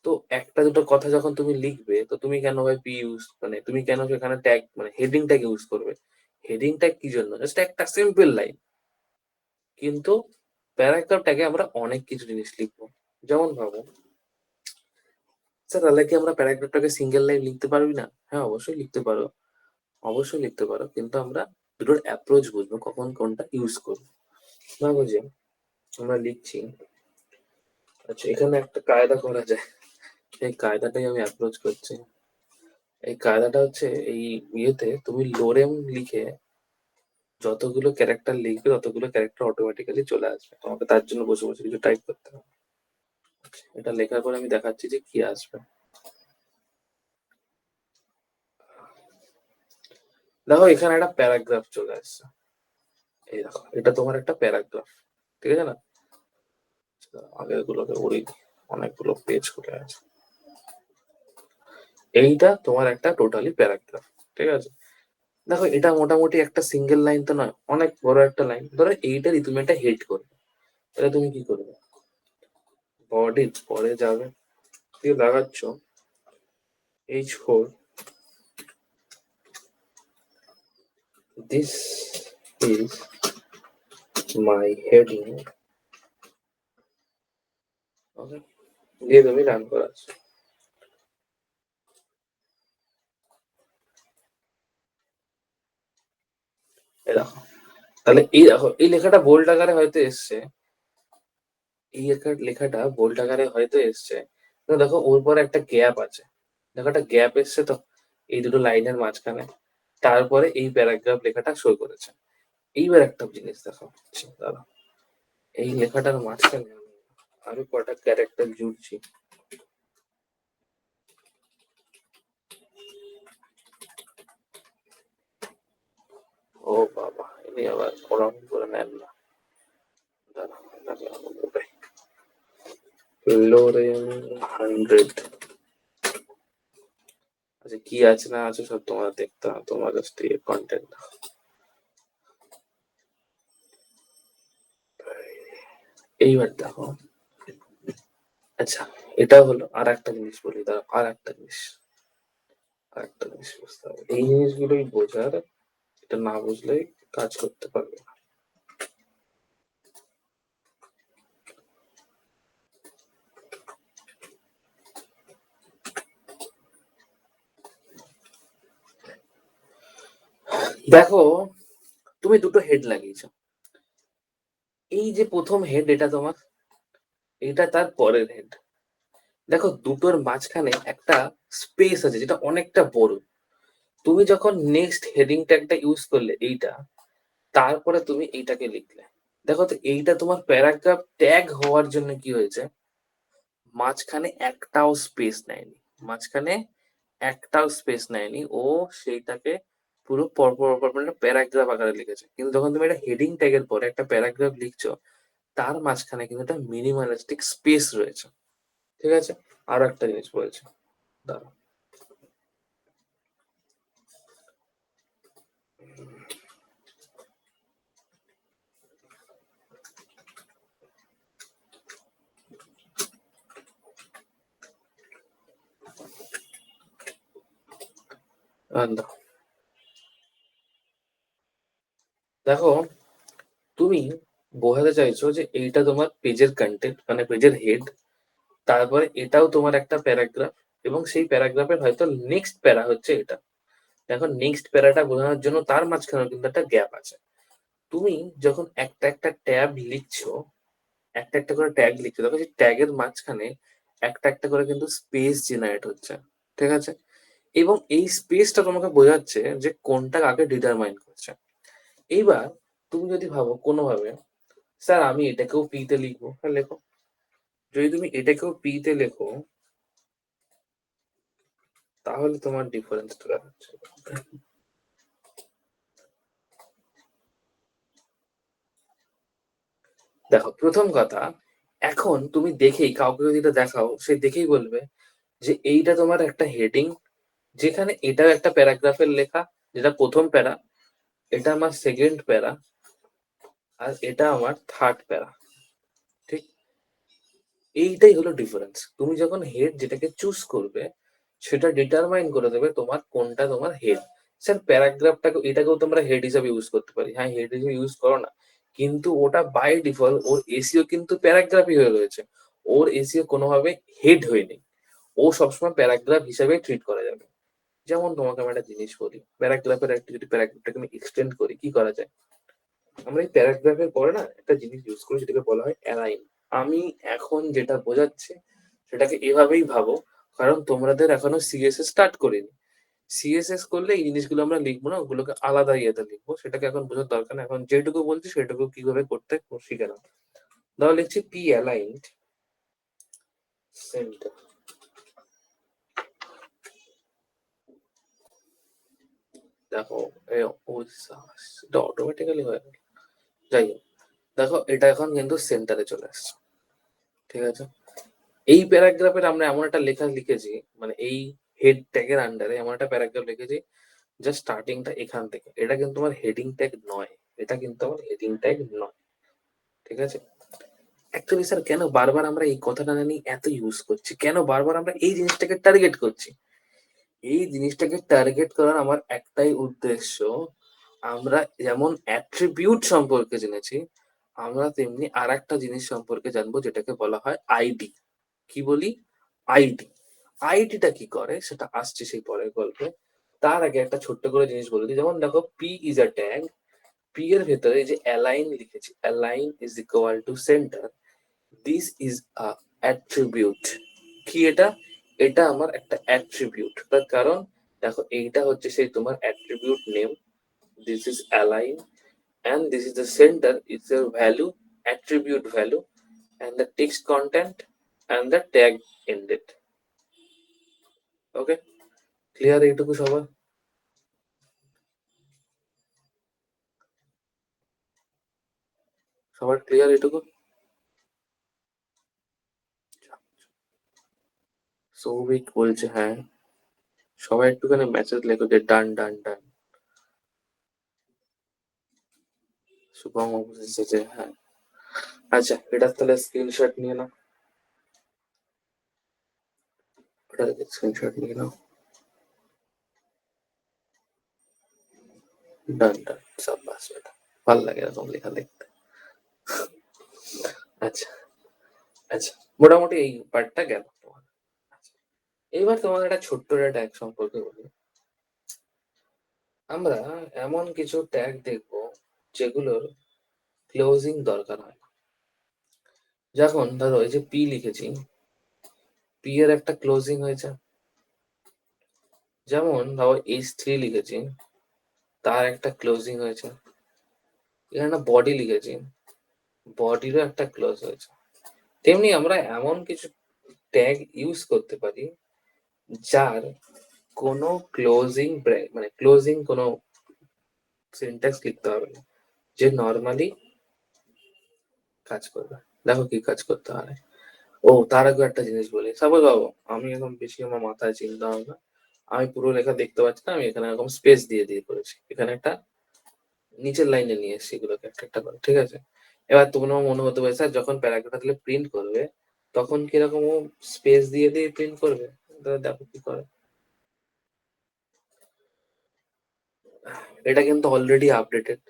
তো একটা দুটো কথা যখন তুমি লিখবে, তো তুমি কেন ভাই পি ইউজ, মানে তুমি কেন সেখানে ট্যাগ মানে হেডিং ট্যাগ ইউজ করবে? হেডিং ট্যাগ কি জন্য? জাস্ট একটা সিম্পল লাইন। কিন্তু প্যারাগ্রাফ ট্যাগে আমরা অনেক কিছু জিনিস লিখবো। যেমন ভাবো, স্যার তাহলে কি আমরা প্যারাগ্রাফটাকে সিঙ্গেল লাইন লিখতে পারবি না? হ্যাঁ, অবশ্যই লিখতে পারো, অবশ্যই লিখতে পারো, কিন্তু আমরা দুটোর অ্যাপ্রোচ বুঝবো, কখন কোনটা ইউজ করবো। ভাবো যে আমরা লিখছি, আচ্ছা এখানে একটা কায়দা করা যায়, এই কায়দাটাই আমি অ্যাপ্রোচ করছি। এই কায়দাটা হচ্ছে, এই ইয়েতে তুমি লোরেম লিখে যতগুলো ক্যারেক্টার লিখবে ততগুলো ক্যারেক্টার অটোমেটিক্যালি চলে আসবে, তোমাকে তার জন্য বসে বসে কিছু টাইপ করতে হবে। এটা লেখার পরে আমি দেখাচ্ছি যে কি আসবে। দেখো এখানে একটা প্যারাগ্রাফ চলে আসছে, এই দেখো এটা তোমার একটা প্যারাগ্রাফ, ঠিক আছে না? আগের গুলোকে উড়িয়ে দিই, অনেকগুলো পেজ খুলে আছে। এইটা তোমার একটা টোটালি প্যারাগ্রাফ। ঠিক আছে? দেখো এটা মোটামুটি একটা সিঙ্গেল লাইন তো নয়, অনেক বড় একটা লাইন। ধরো এইটারই তুমি একটা হেড করবে, তাহলে তুমি কি করবে? বডির পরে যাবে, দিয়ে লাগাচ্ছ H4, this is my heading, ওকে, দিয়ে তুমি রান করাচ্ছ। এই দেখো, তাহলে এই দেখো এই লেখাটা বোল্ড আকারে হয়তো এসছে, এই লেখাটা বোল্ড আকারে হয়তো এসছে, কিন্তু দেখো ওর পরে একটা গ্যাপ আছে, দেখো একটা গ্যাপ এসছে তো এই দুটো লাইনের মাঝখানে, তারপরে এই প্যারাগ্রাফ লেখাটা শো করেছে। এইবার একটা জিনিস দেখো, দাঁড়াও, এই লেখাটার মাঝখানে আমি আরো কটা ক্যারেক্টার জুড়ছি। ও বাবা, ইনি আবার ওরকম করে নেন না, দাঁড়াও লোরেন 100, আচ্ছা কি আছে না আছে সব তোমার দেখতে হবে, তোমার জাস্ট এই কন্টেন্ট। এইবার দেখো, আচ্ছা এটা হলো, আর একটা জিনিস বলি, দাঁড়াও আর একটা জিনিস বুঝতে হবে, এই জিনিসগুলোই বোঝার, এটা না বুঝলে কাজ করতে পারবে না। দেখো তুমি দুটো হেড লাগিয়েছো, এই যে প্রথম হেড এটা তোমার, এটা তার পরের হেড। দেখো দুটোর মাঝখানে একটা স্পেস আছে যেটা অনেকটা বড়। তুমি যখন নেক্সট হেডিং ট্যাগটা ইউজ করলে এইটা, তারপরে তুমি এইটাকে লিখলে, দেখো তো এইটা তোমার প্যারাগ্রাফ ট্যাগ হওয়ার জন্য কি হয়েছে, মাঝখানে একটাও স্পেস নেয়নি, মাঝখানে একটাও স্পেস নেয়নি, ও সেইটাকে পুরো পরপর পরপর একটা প্যারাগ্রাফ আকারে লিখেছে। কিন্তু যখন তুমি একটা হেডিং ট্যাগের পরে একটা প্যারাগ্রাফ লিখছো, তার মাঝখানে কিন্তু একটা মিনিমালিস্টিক স্পেস রয়েছে। ঠিক আছে? আরো একটা জিনিস বলছি, দাঁড়াও, দাঁড়াও। দেখো তুমি বোঝাতে চাইছো যে এইটা তোমার পেজের কন্টেন্ট মানে পেজের হেড, তারপরে এটাও তোমার একটা প্যারাগ্রাফ, এবং সেই প্যারাগ্রাফের হয়তো নেক্সট প্যারা হচ্ছে এটা। দেখো নেক্সট প্যারাটা বোঝানোর জন্য তার মাঝখানে কিন্তু একটা গ্যাপ আছে। তুমি যখন একটা একটা ট্যাব লিখছো, একটা একটা করে ট্যাগ লিখছো, দেখো সেই ট্যাগের মাঝখানে একটা একটা করে কিন্তু স্পেস জেনারেট হচ্ছে। ঠিক আছে? এবং এই স্পেসটা তোমাকে বোঝাচ্ছে যে কোনটা কাকে ডিটারমাইন করছে। এইবার তুমি যদি ভাবো কোনোভাবে, স্যার আমি এটাকেও পি তে লিখবো, হ্যাঁ লেখো। যদি তুমি এটাকেও পি তে লেখো, তাহলে তোমার ডিফারেন্সটা দেখাচ্ছে। দেখো প্রথম কথা, এখন তুমি দেখেই কাউকে যদি এটা দেখাও, সে দেখেই বলবে যে এইটা তোমার একটা হেডিং, যেখানে এটাও একটা প্যারাগ্রাফের লেখা, যেটা প্রথম প্যারা, এটা আমার সেকেন্ড প্যারা, আর এটা আমার থার্ড প্যারা। ঠিক, এইটাই হলো ডিফারেন্স। তুমি যখন হেড যেটাকে চুজ করবে, সেটা ডিটারমাইন করে দেবে তোমার কোনটা তোমার হেড। স্যার প্যারাগ্রাফটাকে এটাকেও তোমরা হেড হিসাবে ইউজ করতে পারি, হ্যাঁ হেড হিসেবে ইউজ করো না, কিন্তু ওটা বাই ডিফল্ট ওর এসিও কিন্তু প্যারাগ্রাফই হয়ে রয়েছে, ওর এসিও কোনোভাবে হেড হয়নি, ও সবসময় প্যারাগ্রাফ হিসাবে ট্রিট করা যাবে। যেমন তোমাকে আমি একটা জিনিস বলি, প্যারাগ্রাফের একটা যদি প্যারাগ্রাফটাকে আমি এক্সটেন্ড করি, কি করা যায়? আমরা এই প্যারাগ্রাফের পরে না একটা জিনিস ইউজ করি, সেটাকে বলা হয় অ্যালাইন। আমি এখন যেটা বোঝাচ্ছি সেটাকে এভাবেই ভাবো, কারণ তোমাদের এখনো সিএসএস স্টার্ট করিনি। সিএসএস করলে এই জিনিসগুলো আমরা লিখবো না, ওগুলোকে আলাদা ইয়েতে লিখবো, সেটাকে এখন বোঝার দরকার না, এখন যেটুকু বলছি সেটুকু কিভাবে করতে শিখে নাও। ধরো লিখছি পি অ্যালাইন্ড সেন্টার, দেখো এটা অটোমেটিক্যালি হয়ে গেল। যাই হোক, দেখো এটা এখন কিন্তু সেন্টারে চলে আসছে। ঠিক আছে? এই প্যারাগ্রাফের আমরা এমন একটা লেখা লিখেছি, মানে এই হেড ট্যাগের আন্ডারে এমন একটা প্যারাগ্রাফ লিখেছি জাস্ট স্টার্টিংটা এখান থেকে, এটা কিন্তু আমার হেডিং ট্যাগ নয়, এটা কিন্তু আমার হেডিং ট্যাগ নয়, ঠিক আছে? অ্যাকচুয়ালি স্যার কেন বারবার আমরা এই কথাটা নিয়ে এত ইউজ করছি, কেন বারবার আমরা এই জিনিসটাকে টার্গেট করছি? এই জিনিসটাকে টার্গেট করার আমার একটাই উদ্দেশ্য, আমরা যেমন অ্যাট্রিবিউট সম্পর্কে জেনেছি, আমরা তেমনি আর একটা জিনিস সম্পর্কে জানবো যেটাকে বলা হয় আইডি। কি বলি? আইডি। আইডিটা কি করে সেটা আসছে সেই পরের গল্পে। তার আগে একটা ছোট্ট করে জিনিস বলে দিই, যেমন দেখো P is a tag, P এর ভেতরে যে অ্যালাইন লিখেছি, align is equal two centre, this is a attribute. কি এটা? এটা আমার একটা অ্যাট্রিবিউট, তার কারণ দেখো এইটা হচ্ছে সেই তোমার attribute name, this is align, and this is the center, it's your value, attribute value, and the text content and the tag ended. Okay, clear এইটুকু সবার? সবার ক্লিয়ার এইটুকু? সৌভিক বলছে হ্যাঁ। সবাই একটুখানি মেসেজ লেখো যে ডান ডান ডান। শুভম বলছে যে হ্যাঁ। আচ্ছা, এটার তাহলে স্ক্রিনশট নিয়ে নাও, এটার স্ক্রিনশট নিয়ে নাও। ডান ডান, সাব্বাস বেটা, ভালো লাগে এরকম লেখা দেখতে। আচ্ছা আচ্ছা, মোটামুটি এই পার্টটা গেল তোমার। আচ্ছা, এইবার তোমাদের একটা ছোট্ট একটা ট্যাগ সম্পর্কে বলি। আমরা এমন কিছু ট্যাগ দেখব যেগুলোর ক্লোজিং দরকার হয় না। যখন ধরো এই যে পি লিখেছি, পি এর একটা ক্লোজিং হয়েছে। যেমন ধরো H3 লিখেছি, তার একটা ক্লোজিং হয়েছে। এখানে বডি লিখেছি, বডিরও একটা ক্লোজ হয়েছে। তেমনি আমরা এমন কিছু ট্যাগ ইউজ করতে পারি যার কোনো ক্লোজিং মানে ক্লোজিং কোনো সিনট্যাক্স লিখতে হবে না, যে নর্মালি কাজ করবে। দেখো কি কাজ করতে হয়। ও তার আগে একটা জিনিস বলি, সাপোজ বাবু আমি এখন বেশি আমার মাথায় চিন্তা ভাবনা, আমি পুরো লেখা দেখতে পাচ্ছি না, আমি এখানে এরকম স্পেস দিয়ে দিয়ে করেছি, এখানে একটা নিচের লাইনে নিয়ে এসেছি এগুলোকে একটা একটা করে, ঠিক আছে? এবার তোমার মনে হতে পারে স্যার যখন প্যারাগ্রাফটা তাহলে প্রিন্ট করবে তখন কিরকম ও স্পেস দিয়ে দিয়ে প্রিন্ট করবে? তাহলে দেখো কি করে। এটা কিন্তু অলরেডি আপডেটেড।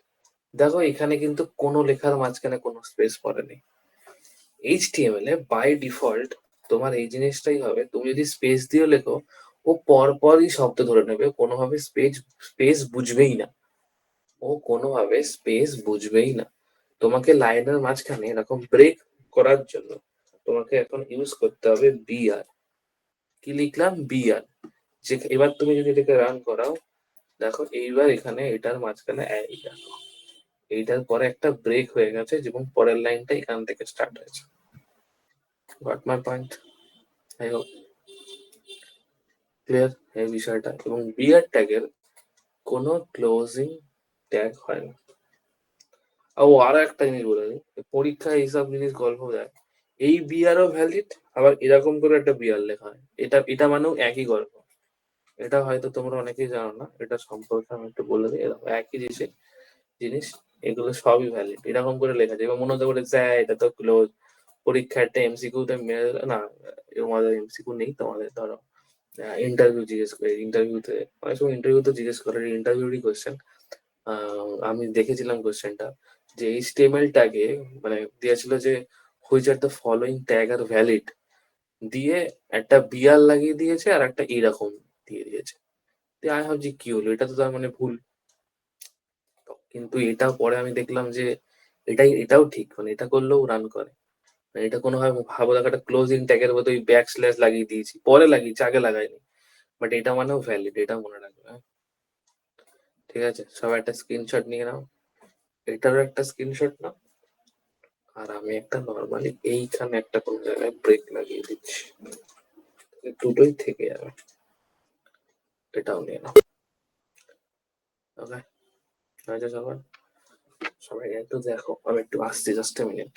দেখো এখানে কিন্তু কোনো লেখার মাঝখানে কোনো স্পেস পড়েনি। HTML এ বাই ডিফল্ট তোমার এই জিনিসটাই হবে, তুমি যদি স্পেস দিয়ে লেখো ও পরপরই শব্দ ধরে নেবে, কোনোভাবে স্পেস বুঝবেই না, ও কোনোভাবে স্পেস বুঝবেই না। তোমাকে লাইনের মাঝখানে এরকম ব্রেক করার জন্য তোমাকে এখন ইউজ করতে হবে বিআর। কি লিখলাম? বিআর। যে এবার তুমি যদি এটাকে রান করাও, দেখো এইবার এখানে এটার মাঝখানে এই দেখো এইটার পরে একটা ব্রেক হয়ে গেছে এবং পরের লাইনটা এখান থেকে স্টার্ট হয়েছে। Got my point? I hope clear এই বিষয়টা। এবং বিআর ট্যাগের কোনো ক্লোজিং ট্যাগ হয় না। ও আরো একটা জিনিস বলে দিই, পরীক্ষায় এইসব জিনিস গল্প দেয়, এই বিআরও ভ্যালিড, আবার এরকম করে একটা বিআর লেখা হয়, এটা এটা মানেও একই গল্প। এটা হয়তো তোমরা অনেকেই জানো না, এটা সম্পর্কে আমি একটু বলে দিই। এরকম একই জিনিস এগুলো সবই ভ্যালিড, এরকম করে লেখা যায়। এবার মনে হতে পারে যে এটা তো ক্লোজ, পরীক্ষা একটা এমসিকিউ তে মেরে দিলে না, তোমাদের এমসিকিউ নেই, তোমাদের ধরো ইন্টারভিউ জিজ্ঞেস করে, ইন্টারভিউতে অনেক সময় ইন্টারভিউতে জিজ্ঞেস করে, ইন্টারভিউরই কোয়েশ্চেন। আমি দেখেছিলাম কোয়েশ্চেনটা, যে HTML ট্যাগে মানে দিয়েছিল যে which are the following tag are valid, দিয়ে একটা বিআর লাগিয়ে দিয়েছে আর একটা এরকম দিয়ে দিয়েছে। আমি ভাবছি কি হলো, এটা তো তার মানে ভুল। কিন্তু এটা পরে আমি দেখলাম যে এটাও ঠিক, মানে এটা করলেও রান করে। মানে এটা কোনোভাবে ভাবো দেখো একটা ক্লোজিং ট্যাগের মধ্যে ওই ব্যাক স্ল্যাশ লাগিয়ে দিয়েছি, পরে লাগিয়েছি আগে লাগাইনি, বাট এটা মানেও ভ্যালিড, এটা মনে রাখবে, হ্যাঁ? ঠিক আছে, সবাই একটা স্ক্রিনশট নিয়ে নাও, এটারও একটা স্ক্রিনশট নাও, আর আমি একটা নর্মালি এইখানে একটা কোন জায়গায় ব্রেক লাগিয়ে দিচ্ছি, দুটোই থেকে যাবে। এটাও নিয়ে নাও। ওকে, হয়েছে সবার? সবাই একটু দেখো, আমি একটু আসছি, জাস্ট এ মিনিট।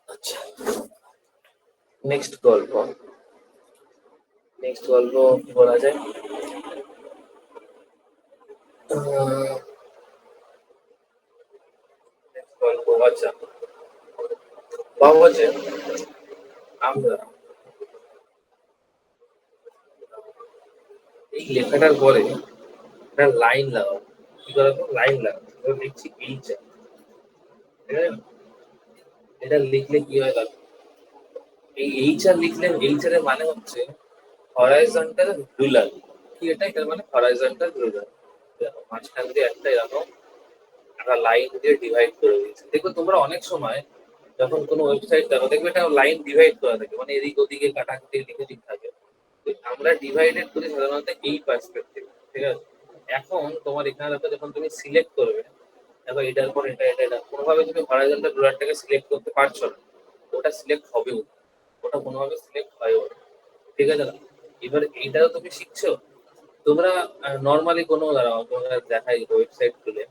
আচ্ছা, নেক্সট গল্প কি বলা যায়? নেক্সট গল্প, আচ্ছা, ভাবো যে আমরা এই লেখাটার পরে একটা লাইন লাগাবো। কি লাগাবো? লাইন লাগাবো। এবার লিখছি এইচ আর, ঠিক আছে? এটা লিখলে কি হয় দেখো, এই এইচ আর লিখলে এইচ আর এর মানে হচ্ছে হরাইজন্টাল রুলার। কি এটা? এটার মানে হরাইজন্টাল রুলার। মাঝখান দিয়ে একটা এরকম একটা লাইন দিয়ে ডিভাইড করে দিয়েছে। দেখো তোমরা অনেক সময় যখন কোনো ওয়েবসাইট দেখো, দেখবে একটা লাইন ডিভাইড করা থাকে, মানে এদিক ওদিকে কাটাকুটি লিখে দিক থাকে। তো আমরা ডিভাইডেড করি সাধারণত এই পার্সপেক্টিভ, ঠিক আছে? এখন তোমার এখানে দেখো, যখন তুমি সিলেক্ট করবে, দেখো এটার পর এটা কোনোভাবে তুমি হরাইজন্টাল রুলারটাকে সিলেক্ট করতে পারছো না, ওটা সিলেক্ট হবেও না, ওটা কোনোভাবে সিলেক্ট হয়ও না, ঠিক আছে না? এবার এইটাও তুমি শিখছো। তোমরা নর্মালি কোনো দাঁড়াও, তোমরা দেখাই ওয়েবসাইট খুলে,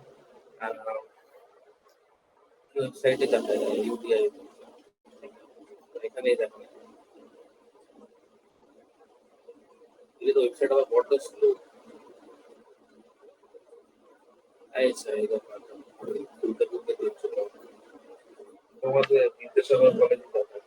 ওয়েবসাইটে দেখা যায় ইউটিআই, এখানেই দেখো, এই তো ওয়েবসাইট আবার বড্ড স্লো। আচ্ছা, এই দেখো, খুলতে খুলতে খুলছে, তোমাদের নির্দেশনা করে দিতে হবে।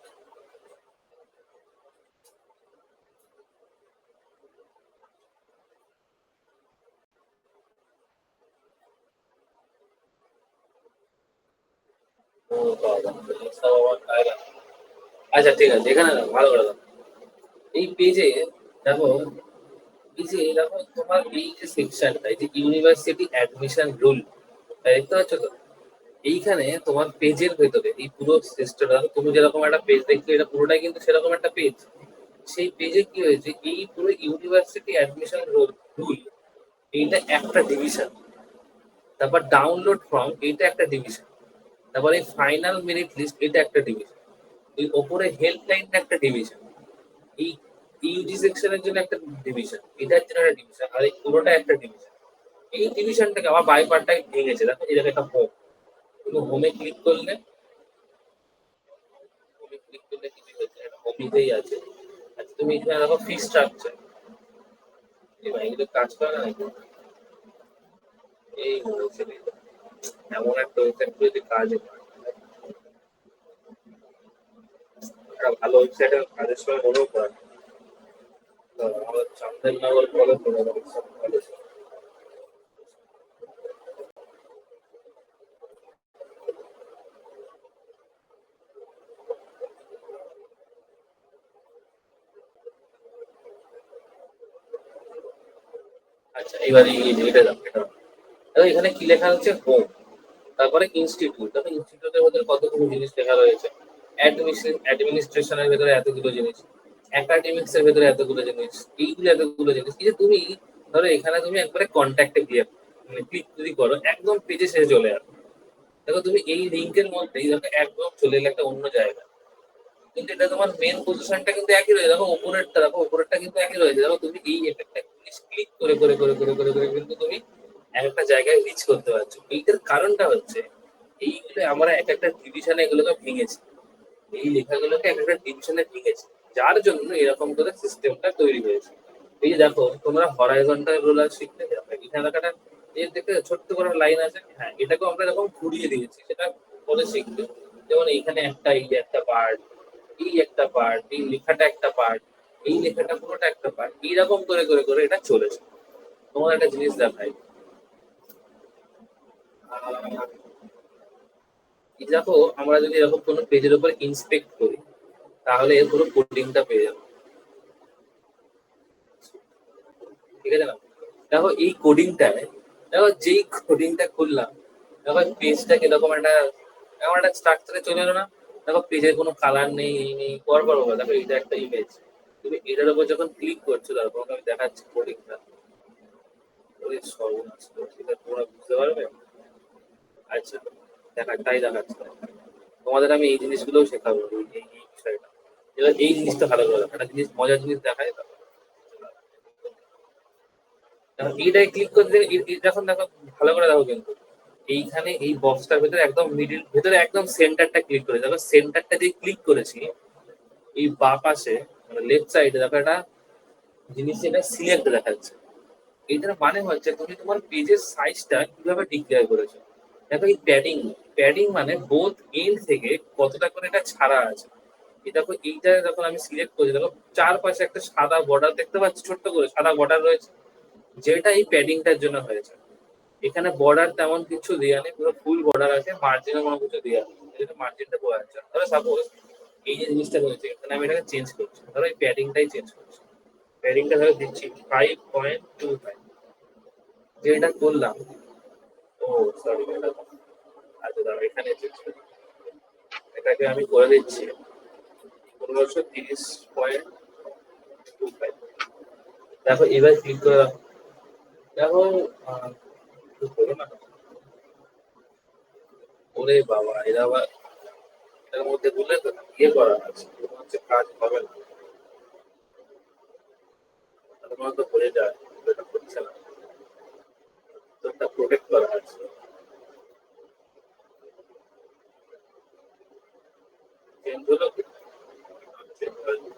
ও বাবা, এইসব আমার গায়ে লাগে। আচ্ছা ঠিক আছে, এখানে দেখো, ভালো করে দেখো, এই পেজে দেখো, এই যে দেখো তোমার এই যে সেকশনটা, এই যে ইউনিভার্সিটি অ্যাডমিশন রুল, দেখতে পাচ্ছ তো? এইখানে তোমার পেজের ভেতরে এই পুরো সিস্টেমটা, তুমি যেরকম একটা পেজ দেখছো, এটা পুরোটাই কিন্তু সেরকম একটা পেজ। সেই পেজে কি হয়েছে, এই পুরো ইউনিভার্সিটি অ্যাডমিশন রুল, এইটা একটা ডিভিশন। তারপর ডাউনলোড ফর্ম, এইটা একটা ডিভিশন। তারপর এই ফাইনাল মেরিট লিস্ট, এটা একটা ডিভিশন। এই ওপরে হেল্পলাইনটা একটা ডিভিশন। এই ইউজি সেকশনের জন্য একটা ডিভিশন, এটার জন্য একটা ডিভিশন, আর এই পুরোটা একটা ডিভিশন। এই ডিভিশনটাকে আমার বাই পার্টটাই ভেঙেছে। দেখো এই জায়গায় একটা হোম, তুমি হোমে ক্লিক করলে, কিছু হচ্ছে না, হোমিতেই আছে। আচ্ছা, তুমি এখানে দেখো ফি স্ট্রাকচার, এই ভাই এগুলো কাজ করে না নাকি? এই ওয়েবসাইট, এমন একটা ওয়েবসাইট যদি কাজে করে, একটা ভালো ওয়েবসাইটের কাজের সময় মনেও করে না। তো আমাদের চন্দননগর কলেজ ভালো। আচ্ছা, এবার এটা দাও, এটা দাও। দেখো এখানে কি লেখা হচ্ছে? হোম, তারপরে ইনস্টিটিউট। দেখো ইনস্টিটিউটের মধ্যে কতগুলো জিনিস লেখা রয়েছে। অ্যাডমিনিস্ট্রেশনের ভেতরে এতগুলো জিনিস, একাডেমিক্স এর ভেতরে এতগুলো জিনিস, এইগুলো এতগুলো জিনিস। এই যে তুমি ধরো এখানে তুমি একবারে কন্ট্যাক্টে গিয়ে মানে ক্লিক যদি করো, একদম পেজে শেষে চলে আসবে। দেখো তুমি এই লিঙ্কের মধ্যেই দেখো একদম চলে এলে একটা অন্য জায়গা, কিন্তু এটা তোমার মেন পজিশনটা কিন্তু একই রয়েছে। দেখো উপরেরটা, দেখো উপরেরটা কিন্তু একই রয়েছে। দেখো তুমি এই একটা জিনিস ক্লিক করে করে করে করে করে করে কিন্তু তুমি একটা জায়গায় রিচ করতে পারছো। এইটার কারণটা হচ্ছে এইগুলো আমরা এক একটা ডিভিশনে এগুলোকে ভেঙেছি, এই লেখাগুলোকে এক একটা ডিভিশনে ভেঙেছি, যার জন্য এরকম করে সিস্টেমটা তৈরি হয়েছে। এই যে দেখো তোমরা হরাইজন্টাল রোলার শিখতে যাবে, এখানে একটা এই দেখতে ছোট্ট করে লাইন আছে, হ্যাঁ এটাকেও আমরা এরকম ঘুরিয়ে দিয়েছি, সেটা পরে শিখবে। যেমন এইখানে একটা, এই যে একটা পার্ট, এই একটা পার্ট, এই লেখাটা একটা পার্ট, এই লেখাটা পুরোটা একটা পার্ট, এইরকম করে করে করে এটা চলেছে। তোমার একটা জিনিস দেখাই, এই দেখো আমরা যদি এরকম কোনো পেজের উপর ইন্সপেক্ট করি, তাহলে এর পুরো কোডিংটা পেয়ে যাবো, ঠিক আছে না? দেখো এই কোডিংটায়, দেখো যেই কোডিংটা খুললাম, দেখো পেজটা কিরকম একটা এমন একটা স্ট্রাকচারে চলে এলো না? দেখো পেজের কোনো কালার নেই, এই নেই, পরপর হবে। দেখো এটা একটা ইমেজ, তুমি এটার উপর যখন ক্লিক করছো, দেখো তোমাকে আমি দেখাচ্ছি কোডিংটা। ওই সর্বনাশ, সেটা তোমরা বুঝতে পারবে। আচ্ছা, তাই দেখাচ্ছে। তোমাদের আমি এই জিনিসগুলোও শেখাবো, এই বিষয়টা। এবার এই জিনিসটা ভালো করে দেখো, একটা জিনিস, মজার জিনিস দেখায়। এইটাই ক্লিক করতে, যখন দেখো ভালো করে দেখো কিন্তু এইখানে এই বক্সটার ভেতরে একদম মিডিল ভেতরে একদম সেন্টারটা ক্লিক করে দেখো, সেন্টারটা দিয়ে ক্লিক করেছি এই বাঁ পাশে মানে লেফট সাইডে দেখো একটা জিনিস এটা সিলেক্ট দেখাচ্ছে। এটার মানে হচ্ছে তুমি তোমার পেজের সাইজটা কিভাবে ডিক্লেয়ার করেছো। দেখো এই প্যাডিং, প্যাডিং মানে বোথ এন্ড থেকে কতটা করে এটা ছাড়া আছে। এই দেখো এইটা যখন আমি সিলেক্ট করি দেখো চারপাশে একটা সাদা বর্ডার দেখতে পাচ্ছি, ছোট্ট করে সাদা বর্ডার রয়েছে, যেটা এই প্যাডিংটার জন্য হয়েছে। এখানে বর্ডার তেমন কিছু দেওয়া নেই, পুরো ফুল বর্ডার আছে, মার্জিনে কোনো কিছু দেওয়া নেই, এটা মার্জিনটা বোঝা যাচ্ছে না। ধরো সাপোজ এই যে জিনিসটা রয়েছে এখানে আমি এটাকে চেঞ্জ করছি, ধরো এই প্যাডিংটাই চেঞ্জ করছি, প্যাডিংটা ধরো দিচ্ছি 5.25, যে এটা করলাম। ও সরি, এটা আচ্ছা দাঁড়াও এখানে চেঞ্জ করি, এটাকে আমি করে দিচ্ছি 1530.25। দেখো এবার ক্লিক করে রাখো। দেখো একটু করো না, ওরে বাবা এরা আবার এটার মধ্যে বললে তো ইয়ে করা আছে, তোমার হচ্ছে কাজ হবে না, তোমার তো হয়ে যায়, এটা হচ্ছে না, তো এটা প্রোটেক্ট করা আছে। চেঞ্জ হলো কি? চেঞ্জ হয়নি।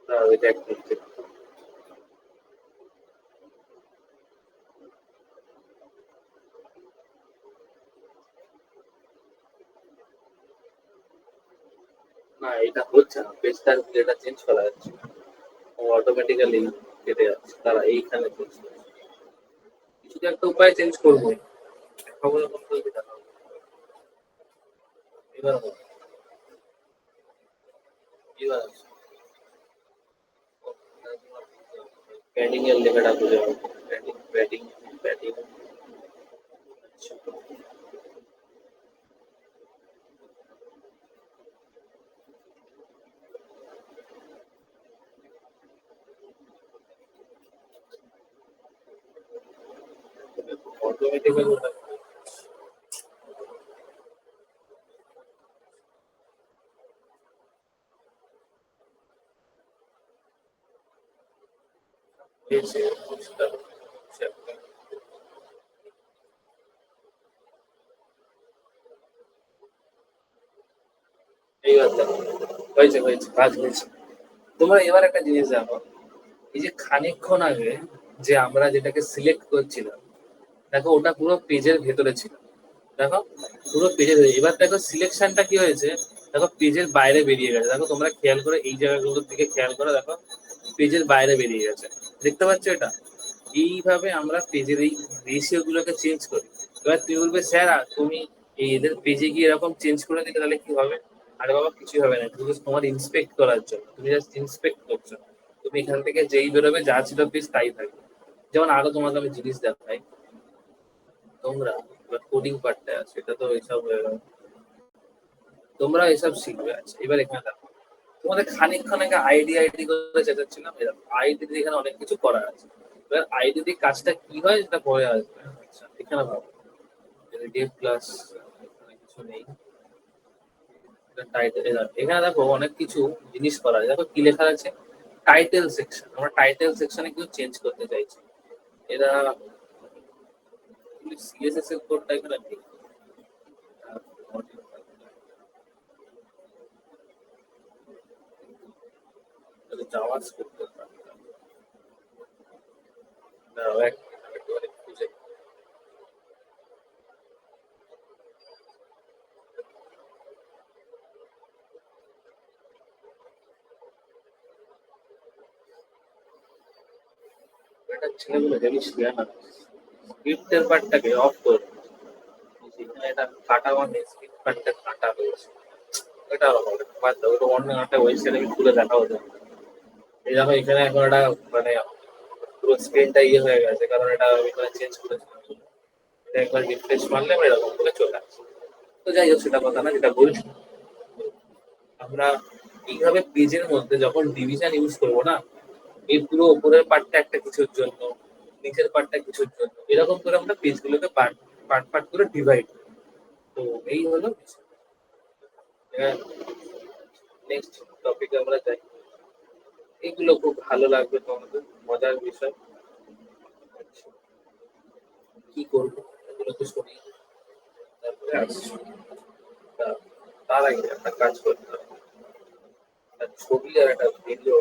দাঁড়াও, এটা একটু check করো। না এটা হচ্ছে না, পেজটা এটা চেঞ্জ করা যাচ্ছে, ও অটোমেটিক্যালি কেটে যাচ্ছে, তারা এইখানে চেঞ্জ করছে, কিছু তো একটা উপায় চেঞ্জ করবো, খবর বন্ধ হয়ে যাবে। এবার হবে, এবার আছে প্যাডিং এর লেখাটা বুঝে হবে, প্যাডিং প্যাডিং প্যাডিং। অটোমেটিক্যালি ওটা হয়েছে, বুঝতে হবে। এইবার দেখো হয়েছে, হয়েছে, কাজ হয়েছে। তোমরা এবার একটা জিনিস দেখো, এই যে খানিকক্ষণ আগে যে আমরা যেটাকে সিলেক্ট করছিলাম, দেখো ওটা পুরো পেজের ভেতরে ছিল, দেখো পুরো পেজের, এবার দেখো সিলেকশনটা কি হয়েছে, দেখো পেজের বাইরে বেরিয়ে গেছে। দেখো তোমরা খেয়াল করে এই জায়গাগুলোর দিকে খেয়াল করে দেখো পেজের বাইরে বেরিয়ে গেছে, দেখতে পাচ্ছ এটা। এইভাবে আমরা পেজের এই রেশিও গুলোকে চেঞ্জ করি। এবার তুমি বলবে স্যার তুমি এই এদের পেজে গিয়ে এরকম চেঞ্জ করে দিলে তাহলে কি হবে? আরে বাবা কিছুই হবে না, তুমি তোমার ইন্সপেক্ট করার জন্য, তুমি জাস্ট ইন্সপেক্ট করছো। তুমি এখান থেকে যেই বেরোবে যা ছিল পেজ তাই থাকবে। যেমন আরো তোমাকে আমি জিনিস দেখাই, তোমরা এবার কোডিং পার্টটা আছে, এটা তো এইসব হয়ে গেল, তোমরা এসব শিখবে। আছে এবার এখানে দেখো, তোমাদের খানিকক্ষণ আগে আইডি আইডি করে চেঁচাচ্ছিলাম, এরকম আইডি দিয়ে এখানে অনেক কিছু করা আছে। এবার আইডি দিয়ে কাজটা কি হয় সেটা পরে আসবে। আচ্ছা এখানে ভাবো ডেট প্লাস, এখানে কিছু নেই, টাইটেল, এখানে দেখো অনেক কিছু জিনিস করা আছে, দেখো কি লেখা আছে টাইটেল সেকশন। আমরা টাইটেল সেকশনে কিছু চেঞ্জ করতে চাইছি, এরা সিএসএস এর কোডটা এখানে নেই, জাভাস্ক্রিপ্ট খুঁজে, এটা ছেলেগুলো জানিস কি না, স্ক্রিপ্টের পার্টটাকে অফ করে এখানে এটা কাটা, মানে স্ক্রিপ্ট পার্টটা কাটা হয়েছে, এটা হবে বাদ দাও, ওটা অন্য একটা ওয়েবসাইটে আমি খুলে দেখা হতো। এই দেখো এখানে এখন এটা মানে পুরো স্ক্রিনটা ইয়ে হয়ে গেছে, কারণ এটা আমি এখানে চেঞ্জ করেছিলাম। এটা একবার রিফ্রেশ মারলে আমি এরকম করে চলে আসছে। তো যাই হোক সেটা কথা না, যেটা বলছি আমরা এইভাবে পেজের মধ্যে যখন ডিভিশন ইউজ করবো না, এই পুরো উপরের পার্টটা একটা কিছুর জন্য, নিচের পার্টটা কিছুর জন্য, এরকম করে আমরা পেজগুলোকে পার্ট পার্ট পার্ট করে ডিভাইড। তো এই হলো নেক্সট টপিকে আমরা যাই। এগুলো খুব ভালো লাগবে তোমাদের, মজার বিষয়। আচ্ছা, কি করবো এগুলো তো শুনি, তারপরে আসছি। তা- তার আগে একটা কাজ করতে হবে, একটা ছবি আর একটা ভিডিও।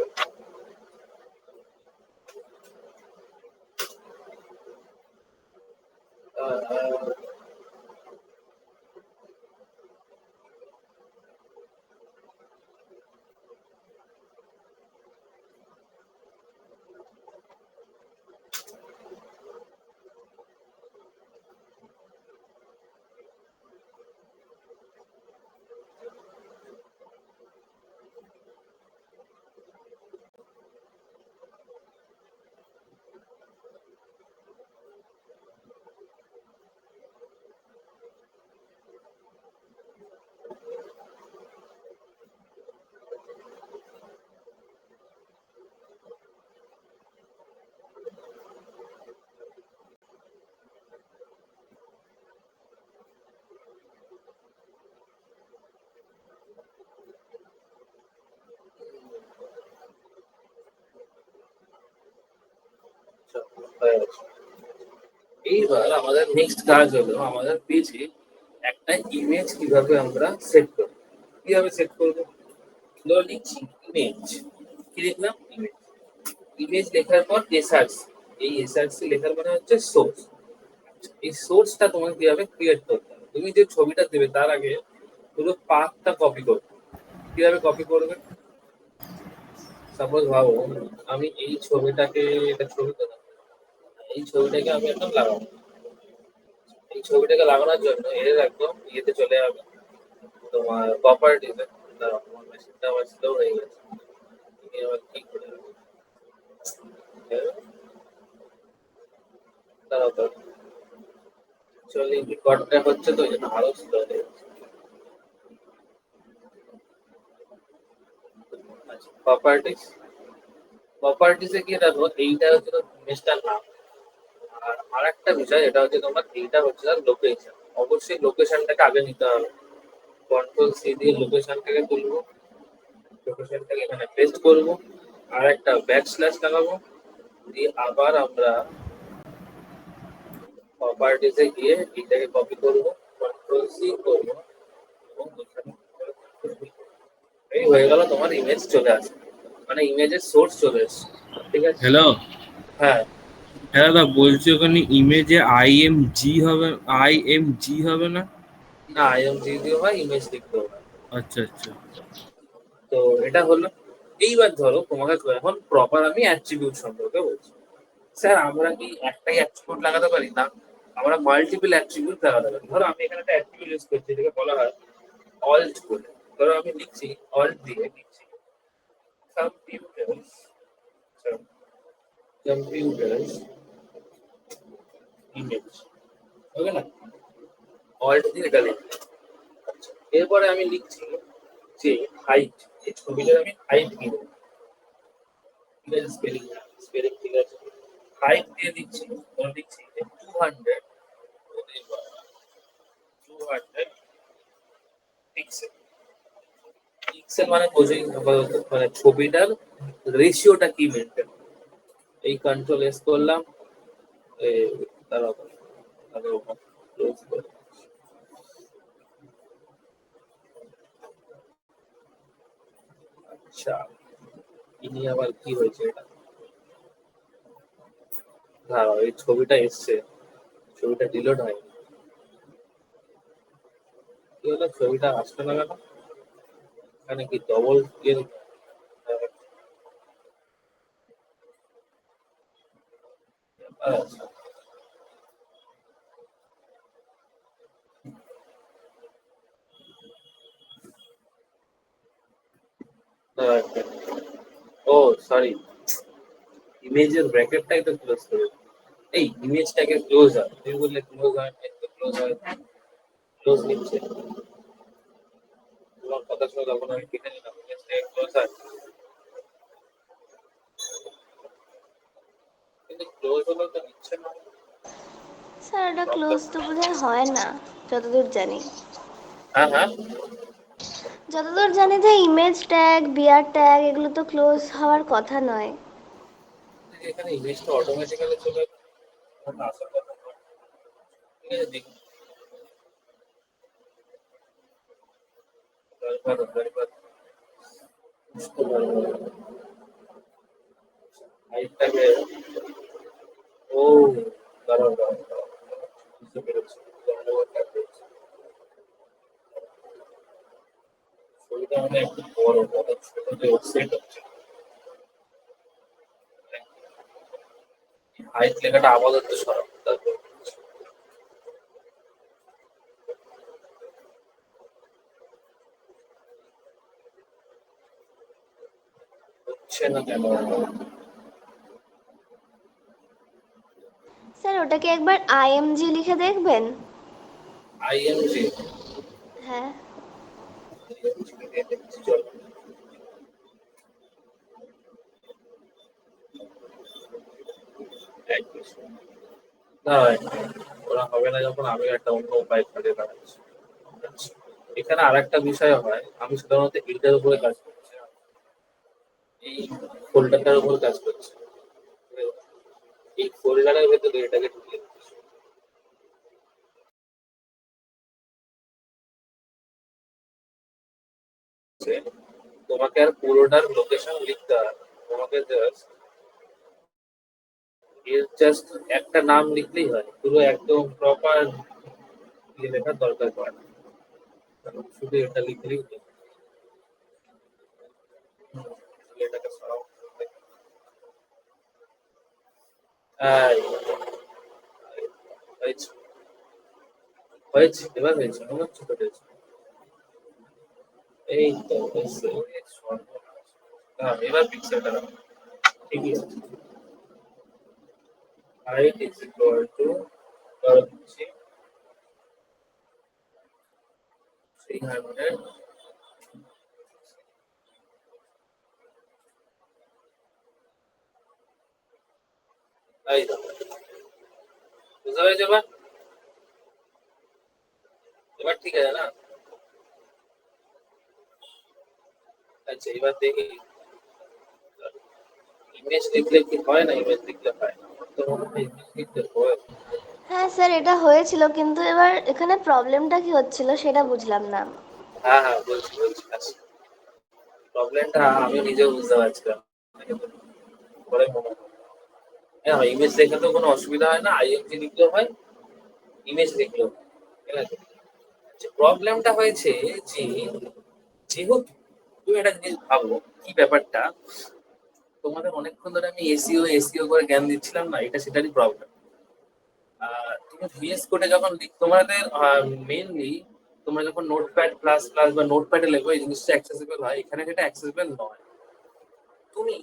এইবার আমাদের নেক্সট কাজ হলো আমাদের পেজে একটা ইমেজ কিভাবে আমরা সেট করব। কিভাবে সেট করবো? ধরো লিখছি ইমেজ, কি লিখলাম? ইমেজ। ইমেজ লেখার পর এসআরসি, এই এসআরসি লেখার মানে হচ্ছে সোর্স। এই সোর্সটা তোমাকে কিভাবে ক্রিয়েট করতে হবে, তুমি যে ছবিটা দেবে তার আগে পুরো পাথটা কপি করবে। কিভাবে কপি করবে? সাপোজ ভাবো আমি এই ছবিটাকে, এটা ছবি তো না, এই ছবিটাকে আমি একদম লাগাবো। এই ছবিটাকে লাগানোর জন্য এর একদম ইয়েতে চলে যাবে তোমার প্রপার্টিতে। দাঁড়াও, তোমার মেশিনটা আবার স্লো হয়ে গেছে, তুমি আবার ঠিক করে দেবে। দাঁড়াও তো, অ্যাকচুয়ালি রেকর্ডটা হচ্ছে তো, এই জন্য আরো স্লো হয়ে যাচ্ছে। আচ্ছা, প্রপার্টিসে গিয়ে দেখো এইটা হচ্ছে তো ইমেজটার নাম। আর আরেকটা বিষয়, এটা হচ্ছে তোমার এইটা হচ্ছে তার লোকেশন। অবশ্যই লোকেশনটাকে আগে নিতে হবে। কন্ট্রোল সি দিয়ে লোকেশনটাকে তুলবো, লোকেশনটাকে এখানে পেস্ট করবো, আর একটা ব্যাক স্ল্যাশ লাগাবো, দিয়ে আবার আমরা প্রপার্টিসে গিয়ে এটাকে কপি করবো, কন্ট্রোল সি করবো, এবং এখানে এই হয়ে গেল, তোমার ইমেজ চলে আসে, মানে ইমেজের সোর্স চলে এসছে। ঠিক আছে? হ্যালো। হ্যাঁ। হ্যাঁ দাদা, বলছি ওখানে ইমেজে আইএমজি হবে না? না, আইএমজি দিয়েও হয়, ইমেজ লিখতেও হয়। আচ্ছা আচ্ছা। তো এটা হলো। এইবার ধরো তোমাকে এখন প্রপার আমি অ্যাট্রিবিউট সম্পর্কে বলছি। স্যার আমরা কি একটাই অ্যাট্রিবিউট লাগাতে পারি? না, আমরা মাল্টিপল অ্যাট্রিবিউট লাগাতে পারি। ধরো আমি এখানে একটা অ্যাট্রিবিউট ইউজ করছি, যেটাকে বলা হয় অল্ট বলে। ধরো আমি লিখছি, অল্ট দিয়ে লিখছি কম্পিউটার্স, কম্পিউটার্স ইমেজ, ওকে না? অল্ট দিয়ে এটা লিখছি। আচ্ছা, এরপরে আমি লিখছি যে হাইট, এই ছবিটার আমি হাইট কি দেবো? ঠিক আছে, স্পেলিং স্পেলিং ঠিক আছে। হাইট দিয়ে দিচ্ছি, ধরে দিচ্ছি যে 200, 200 পিক্সেল। পিক্সেল মানে বোঝেই আপাতত, মানে ছবিটার রেশিওটা কি মেনটেন। এই কন্ট্রোল এস করলাম, দাঁড়াও দাঁড়াও, close করে। আচ্ছা, ইনি আবার কি হয়েছে এটা? দাঁড়াও, এই ছবিটা এসছে, ছবিটা ডিলিট হয়নি। কি হলো, ছবিটা আসতে না কেন? এখানে কি ডবল ইয়ে? আচ্ছা, দাঁড়াও একটা। ও সরি, ইমেজের ব্র্যাকেটটাই তো ক্লোজ করে দিই। এই ইমেজটাকে ক্লোজ হয়, তুমি বললে ক্লোজ হয় না, তো ক্লোজ হয়, ক্লোজ নিচ্ছে। তোমার কথা শুনে তখন আমি কেটে নিলাম, ইমেজটাকে ক্লোজ হয়, কিন্তু ক্লোজ হলো তো নিচ্ছে না। স্যার ওটা ক্লোজ প্রবলেম। তো বোধহয় হয় না, যতদূর জানি। হ্যাঁ হ্যাঁ, যতদূর জানি যে ইমেজ ট্যাগ বিয়ার ট্যাগ এগুলো তো ক্লোজ হওয়ার কথা নয়। এখানে ইমেজটা অটোমেটিক্যালি চলে আসবে, ওটা আসার কথা নয়। ঠিক আছে, দেখি দরকার বুঝতে পারবো হাইটটাকে। ও, দাঁড়াও, বুঝতে পেরেছি। ছবিটা মানে একটু বড় বড় ছোট যে সেট হচ্ছে, হাইট লেখাটা আপাতত সরাও, তারপর হচ্ছে না কেন? স্যার ওটাকে একবার আইএমজি লিখে দেখবেন। আইএমজি? হ্যাঁ। চল, এক মিনিট। না, ওরা হবে না যখন আমি একটা অন্য উপায় কাজে লাগাচ্ছি। এখানে আর একটা বিষয় হয়, আমি সাধারণত এইটার উপরে কাজ করছি, এই ফোল্ডারটার উপর কাজ করছি। এই ফোল্ডারের ভেতরে এটাকে ঢুকিয়ে দিচ্ছি। তোমাকে আর পুরোটার লোকেশন লিখতে হবে না। তোমাকে জাস্ট একটা নাম লিখলেই হয়, পুরো একদম প্রপার লেখার দরকার পড়ে না, শুধু এটা লিখলেই হলো। এটাকে সরাও। এই, হয়েছে হয়েছে, এবার হয়েছে, মনে হচ্ছে তো হয়েছে। এই তো হয়েছে, সর্বনাশ। না, এবার পিক্সেলটা রাখো, ঠিকই আছে। হাইট ইজ ইকুয়াল টু, ধরো দিচ্ছি 300। এই দেখো, বুঝতে পেরেছো? এবার এবার ঠিক আছে না? আচ্ছা, এবার দেখি ইমেজ লিখলে কি হয়, না ইমেজ লিখলে হয় না? আমার তো মনে হয় ইমেজ লিখলে হয়। হ্যাঁ স্যার এটা হয়েছিল, কিন্তু এবার এখানে প্রবলেমটা কি হচ্ছিল সেটা বুঝলাম না। হ্যাঁ হ্যাঁ, বলছি আচ্ছা। প্রবলেমটা আমি নিজেও বুঝতে পারছিলাম না, কিন্তু পরে মনে হলো। হ্যাঁ, ইমেজ লেখা তো কোনো অসুবিধা হয় না, আইএমজি লিখলেও হয়, ইমেজ লিখলেও হয়। ঠিক আছে, আচ্ছা, প্রবলেমটা হয়েছে যে যেহেতু তুমি একটা জিনিস ভাবো, কি ব্যাপারটা, তোমাদের অনেকক্ষণ ধরে আমি এসিও এসিও করে জ্ঞান দিচ্ছিলাম না, এটা সেটারই প্রবলেম। তুমি ভিএস কোডে যখন তোমাদের মেইনলি তোমরা যখন নোটপ্যাড প্লাস প্লাস বা নোটপ্যাডে লেখো, এই জিনিসটা অ্যাক্সেসিবল হয়, এখানে সেটা অ্যাক্সেসিবল নয়। তুমি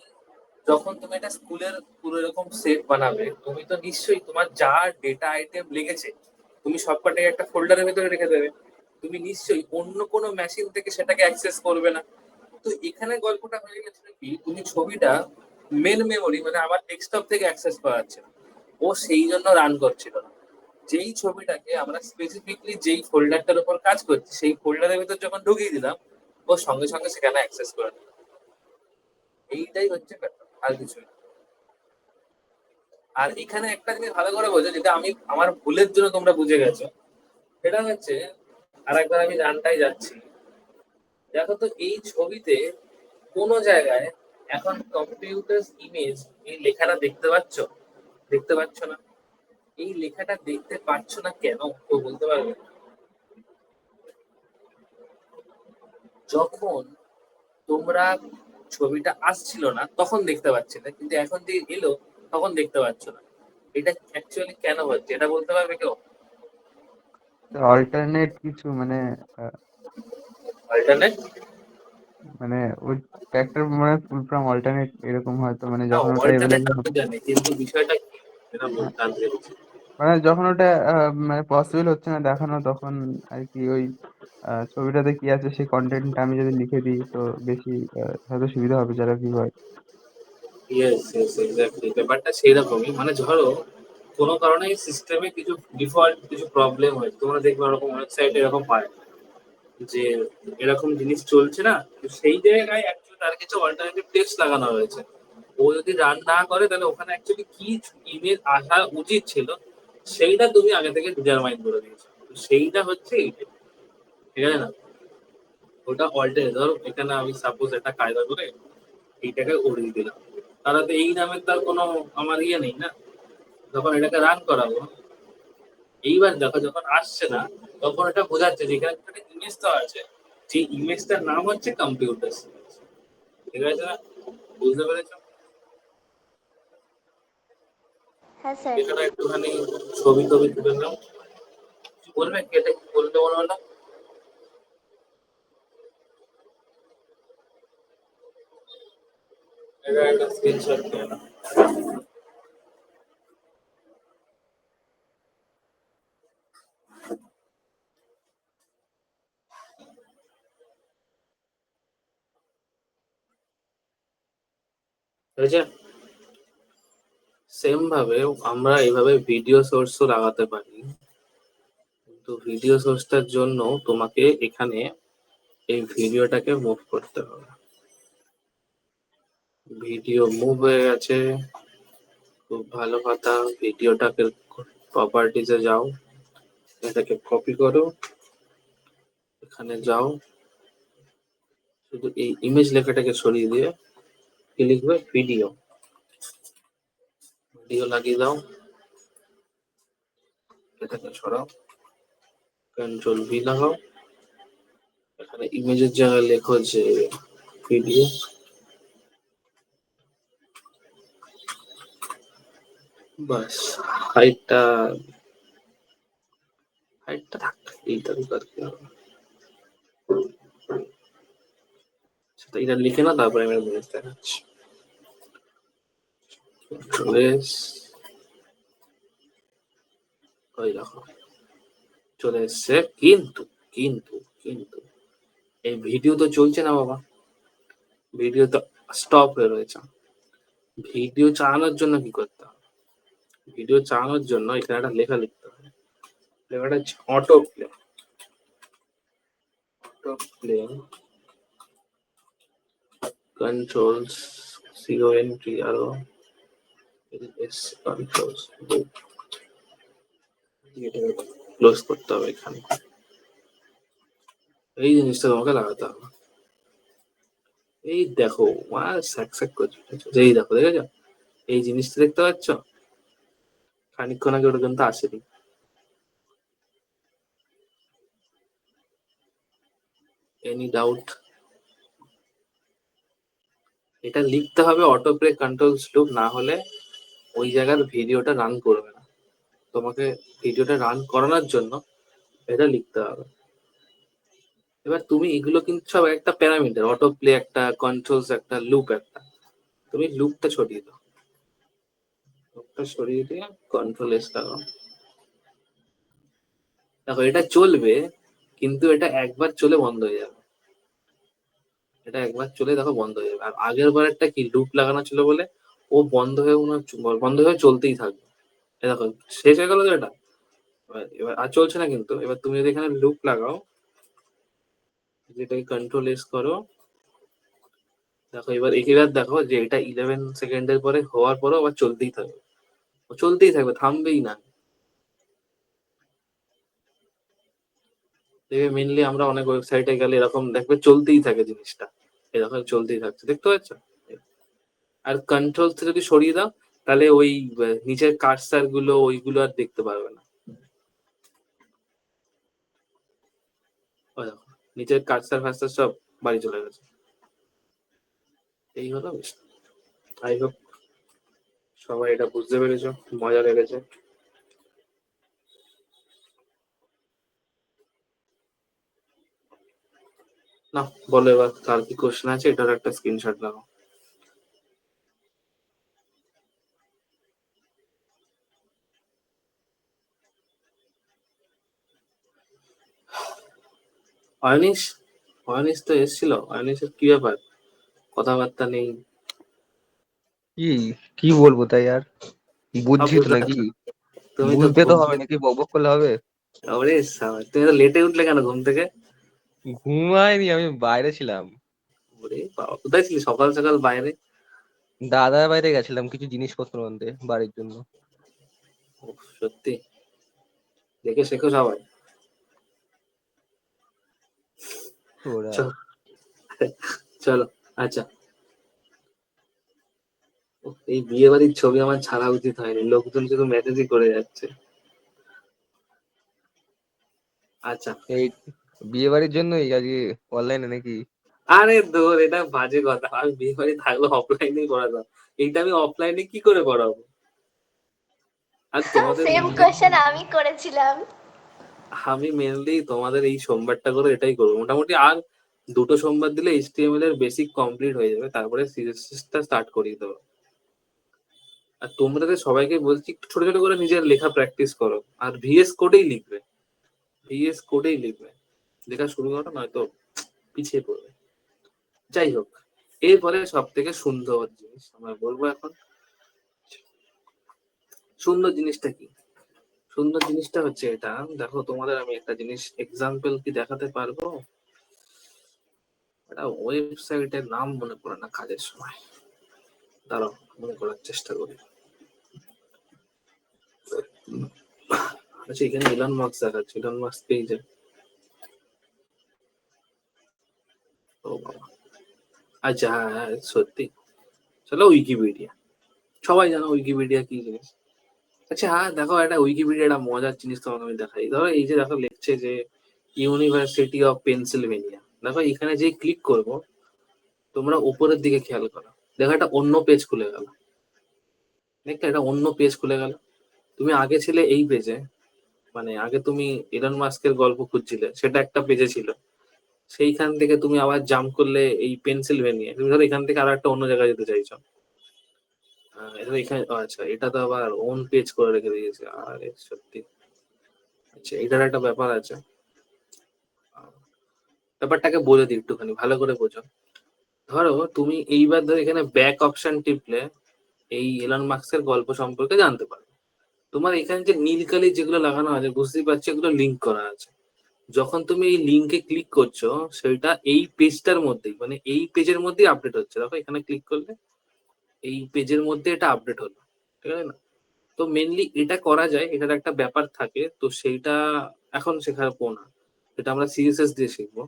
যখন তুমি এটা স্কুলের পুরো এরকম সেট বানাবে, তুমি তো নিশ্চয়ই তোমার যা ডেটা আইটেম লেগেছে তুমি সবকটাই একটা ফোল্ডারের ভিতরে রেখে দেবে। তুমি নিশ্চয়ই অন্য কোনো মেশিন থেকে সেটাকে অ্যাক্সেস করবে না। তো এখানে গল্পটা হয়ে গেছে কি, তুমি ছবিটা মেন মেমোরি মানে আমার ডেস্কটপ থেকে অ্যাক্সেস করাচ্ছে না, ও সেই জন্য রান করছিল না। যেই ছবিটাকে আমরা স্পেসিফিকলি যেই ফোল্ডারটার উপর কাজ করছি সেই ফোল্ডারের ভিতর যখন ঢুকিয়ে দিলাম, ও সঙ্গে সঙ্গে সেখানে অ্যাক্সেস করে নিল। এইটাই হচ্ছে ব্যাপার, আর কিছুই না। আর এখানে একটা জিনিস ভালো করে বোঝো, যেটা আমি আমার ভুলের জন্য তোমরা বুঝে গেছো, সেটা হচ্ছে, আর একবার আমি জানটাই যাচ্ছি। দেখো তো এই ছবিতে কোন জায়গায় এখন কম্পিউটার ইমেজ এই লেখাটা দেখতে পাচ্ছ? দেখতে পাচ্ছ না। এই লেখাটা দেখতে পাচ্ছ না কেন, কেউ বলতে পারবে? যখন তোমরা ছবিটা আসছিল না তখন দেখতে পাচ্ছিলে, কিন্তু এখন যে এলো তখন দেখতে পাচ্ছ না। এটা অ্যাকচুয়ালি কেন হচ্ছে, এটা বলতে পারবে কেউ? অল্টারনেট কিছু মানে অল্টারনেট? মানে ওই ট্যাগটার মানে ফুল ফর্ম অল্টারনেট এরকম হয়তো, মানে না, যখন ওটা অল্টারনেট অ্যাভেলেবল আমি জানি, কিন্তু বিষয়টা কি এটা বলতে আমি চাইছি। মানে যখন ওটা মানে পসিবল হচ্ছে না দেখানো, তখন আর কি ওই ছবিটাতে কি আছে সেই কন্টেন্টটা আমি যদি লিখে দিই তো বেশি হয়তো সুবিধা হবে যারা ভিউয়ার। ইয়েস ইয়েস, এক্স্যাক্টলি, ব্যাপারটা সেইরকমই। মানে ধরো কোনো কারণে সিস্টেমে কিছু ডিফল্ট কিছু প্রবলেম হয়, তোমরা দেখবে ওরকম ওয়েবসাইটে এরকম হয়। যে এরকম জিনিস চলছে না, তো সেই জায়গায় অ্যাকচুয়ালি তার কিছু অল্টারনেটিভ টেক্সট লাগানো হয়েছে। ও যদি রান না করে তাহলে ওখানে অ্যাকচুয়ালি কি ইমেল আসা উচিত ছিল সেইটা তুমি আগে থেকে ডিটারমাইন করে দিয়েছো। তো সেইটা হচ্ছে এইটা, ঠিক আছে না? ওটা অল্টার, ধরো এখানে আমি সাপোজ একটা কায়দা করে এইটাকে উড়িয়ে দিলাম, তাহলে তো এই নামের তার কোনো আমার ইয়ে নেই না। যখন এটাকে রান করাবো, এইবার দেখো যখন আসছে না, তখন এটা বোঝাচ্ছে যে এখানে একটা ইমেজ তো আছে, যে ইমেজটার নাম হচ্ছে কম্পিউটার। ঠিক আছে না? বুঝতে পেরেছো? হ্যাঁ স্যার। এখানে একটুখানি ছবি টবি তুলে নাও। কি বলবে, কেটে কি বলতে বলো না? এটা একটা স্ক্রিনশট নিয়ে নাও। হয়েছে? সেম ভাবে আমরা এইভাবে ভিডিও সোর্সও লাগাতে পারি, কিন্তু ভিডিও সোর্সটার জন্য তোমাকে এখানে এই ভিডিওটাকে মুভ করতে হবে। ভিডিও মুভ হয়ে গেছে, খুব ভালো কথা। ভিডিওটাকে প্রপার্টিজে যাও, এটাকে কপি করো, এখানে যাও, শুধু এই ইমেজ লেখাটাকে সরিয়ে দিয়ে কি লিখবে, ভিডিও। ভিডিও লাগিয়ে দাও, এটাকে সরাও, কন্ট্রোল ভি লাগাও, এখানে ইমেজের জায়গায় লেখো যে ভিডিও, বাস। হাইটটা হাইটটা থাক, এইটা আর কি হবে। সেটা এটা লিখে না, তারপরে আমি ইমেজ দেখাচ্ছি। চলে ওই দেখো চলে এসছে, কিন্তু কিন্তু কিন্তু এই ভিডিও তো চলছে না বাবা, ভিডিও তো স্টপ হয়ে রয়েছে। ভিডিও চালানোর জন্য কি করতে হবে? ভিডিও চালানোর জন্য এখানে একটা লেখা লিখতে হবে, লেখাটা হচ্ছে auto play. Auto play controls, zero entry আরো এস কন্ট্রোলস, এটাকে ক্লোজ করতে হবে। এখানে এই জিনিসটা তোমাকে লাগাতে হবে। এই দেখো স্যাক স্যাক করছে, এই দেখো, দেখেছো এই জিনিসটা দেখতে পাচ্ছ? খানিকক্ষণ আগে ওটা কিন্তু আসেনি। Any doubt? এটা লিখতে হবে অটো প্লে কন্ট্রোলস লুপ, না হলে ওই জায়গার ভিডিওটা রান করবে না। তোমাকে ভিডিওটা রান করানোর জন্য এটা লিখতে হবে। এবার তুমি এগুলো কিন্তু সব একটা প্যারামিটার, অটো প্লে একটা, কন্ট্রোলস একটা, লুপ একটা। তুমি লুপটা সরিয়ে দাও, লুপটা সরিয়ে দিয়ে কন্ট্রোল এস লাগাও। দেখো এটা চলবে, কিন্তু এটা একবার চলে বন্ধ হয়ে যাবে। এটা একবার চলে দেখো বন্ধ হয়ে যাবে। আর আগের বারেরটা কি, লুপ লাগানো ছিল বলে ও বন্ধ হয়ে বন্ধ হয়ে চলতেই থাকবে। এই দেখো শেষ হয়ে গেল তো এটা। এবার আর চলছে না, কিন্তু এবার তুমি যদি এখানে লুপ লাগাও, যেটাকে কন্ট্রোল এস করো, দেখো এবার দেখো যে এটা 11 সেকেন্ডের পরে হওয়ার পরেও আবার চলতেই থাকবে, ও চলতেই থাকবে, থামবেই না। দেখবে মেনলি আমরা অনেক ওয়েবসাইটে গেলে এরকম দেখবে চলতেই থাকে জিনিসটা, এরকম চলতেই থাকছে, দেখতে পাচ্ছ? আর কন্ট্রোল যদি সরিয়ে দাও, তাহলে ওই নিচের কার্সার গুলো ওইগুলো আর দেখতে পারবে না। ওই দেখো নিচের কার্সার ফার্সার সব বাড়ি চলে গেছে। এই হলো বিষয়। আই হোপ সবাই এটা বুঝতে পেরেছো, মজা লেগেছে। না বলো এবার কার কি কোশ্চেন আছে, এটার একটা স্ক্রিনশট লাগাও। অয়নিশ, অয়নিশ তো এসেছিল, অয়নিশের কি ব্যাপার, কথাবার্তা নেই? কি কি বলবো তাই আর, সব বুঝছি তো বুঝতে নাকি? পারছো, তুমি তো বুঝতে তো ঘুম, হবে নাকি, বক বক করলে হবে? ওরে তুমি তো লেটে উঠলে কেন ঘুম থেকে? ঘুমাইনি, আমি বাইরে ছিলাম। ওরে বাবা, কোথায় ছিলি সকাল সকাল বাইরে? দাদার বাড়িতে গেছিলাম কিছু জিনিসপত্র আনতে বাড়ির জন্য। উফ, সত্যি দেখে শেখো সবাই। ওরা চলো চলো। আচ্ছা, উফ, এই বিয়ে বাড়ির ছবি আমার ছাড়া উচিত হয়নি, লোকজন শুধু মেসেজই করে যাচ্ছে। আচ্ছা, এই বিয়ে বাড়ির জন্যই আজকে অনলাইনে নাকি? আরে দূর, এটা বাজে কথা। আমি বিয়ে বাড়ি থাকলে অফলাইনেই করাতাম, এইটা আমি অফলাইনে কি করে করাবো? আর তোমাদের সেম মেনলি, কোয়েশ্চেন আমি করেছিলাম। আমি মেনলি তোমাদের এই সোমবারটা করে এটাই করবো মোটামুটি। আর দুটো সোমবার দিলে এইচটিএমএল এর বেসিক কমপ্লিট হয়ে যাবে, তারপরে সিএসএসটা স্টার্ট করিয়ে দেবো। আর তোমাদের সবাইকে বলছি একটু ছোট ছোট করে নিজের লেখা প্র্যাকটিস করো, আর ভিএস কোডেই লিখবে, ভিএস কোডেই লিখবে, লেখা শুরু করো, নয়তো পিছিয়ে পড়বে। যাই হোক, এরপরে সব থেকে সুন্দর জিনিস আমরা বলবো এখন। সুন্দর জিনিসটা কি? সুন্দর জিনিসটা হচ্ছে এটা, দেখো তোমাদের আমি একটা জিনিস এক্সাম্পল কি দেখাতে পারবো। একটা ওয়েবসাইটের নাম মনে পড়ে না কাজের সময়, দাঁড়াও মনে করার চেষ্টা করি। আচ্ছা, এখানে ইলন মাস্ক দেখাচ্ছে, ইলন মাস্ক পেজে। ও বাবা, আচ্ছা হ্যাঁ হ্যাঁ সত্যি, চলো উইকিপিডিয়া। সবাই জানো উইকিপিডিয়া কি জিনিস। আচ্ছা হ্যাঁ, দেখো একটা উইকিপিডিয়া একটা মজার জিনিস তোমাকে আমি দেখাই। ধরো এই যে দেখো লিখছে যে ইউনিভার্সিটি অফ পেনসিলভেনিয়া, দেখো এখানে যে ক্লিক করব, তোমরা উপরের দিকে খেয়াল করো, দেখো একটা অন্য পেজ খুলে গেল। দেখো এটা অন্য পেজ খুলে গেল। তুমি আগে ছিলে এই পেজে, মানে আগে তুমি ইলন মাস্কের গল্প খুঁজছিলে, সেটা একটা পেজে ছিল। সেইখান থেকে তুমি আবার জাম্প করলে এই পেনসিলভেনিয়া, তুমি ধরো এখান থেকে আরো একটা অন্য জায়গায় যেতে চাইছো। এটা এখানে আচ্ছা, এটা তো আবার ওন পেজ করে রেখে দিয়েছে, আরে সত্যি। আচ্ছা, এটার একটা ব্যাপার আছে, ব্যাপারটাকে বলে দিই একটুখানি ভালো করে বোঝো। ধরো তুমি এইবার ধরো এখানে ব্যাক অপশন টিপলে এই এলন মাস্কের গল্প সম্পর্কে জানতে পারবে। তোমার এখানে যে নীল কালি যেগুলো লাগানো আছে বুঝতেই পারছো, এগুলো লিঙ্ক করা আছে। যখন তুমি এই লিঙ্কে ক্লিক করছো, সেটা এই পেজটার মধ্যেই, মানে এই পেজের মধ্যেই আপডেট হচ্ছে। দেখো এখানে ক্লিক করলে এই পেজের মধ্যে এটা আপডেট হলো, ঠিক আছে না? তো মেনলি এটা করা যায়, এটার একটা ব্যাপার থাকে, তো সেইটা এখন শেখাবো না, এটা আমরা সিএসএস দিয়ে শিখবো।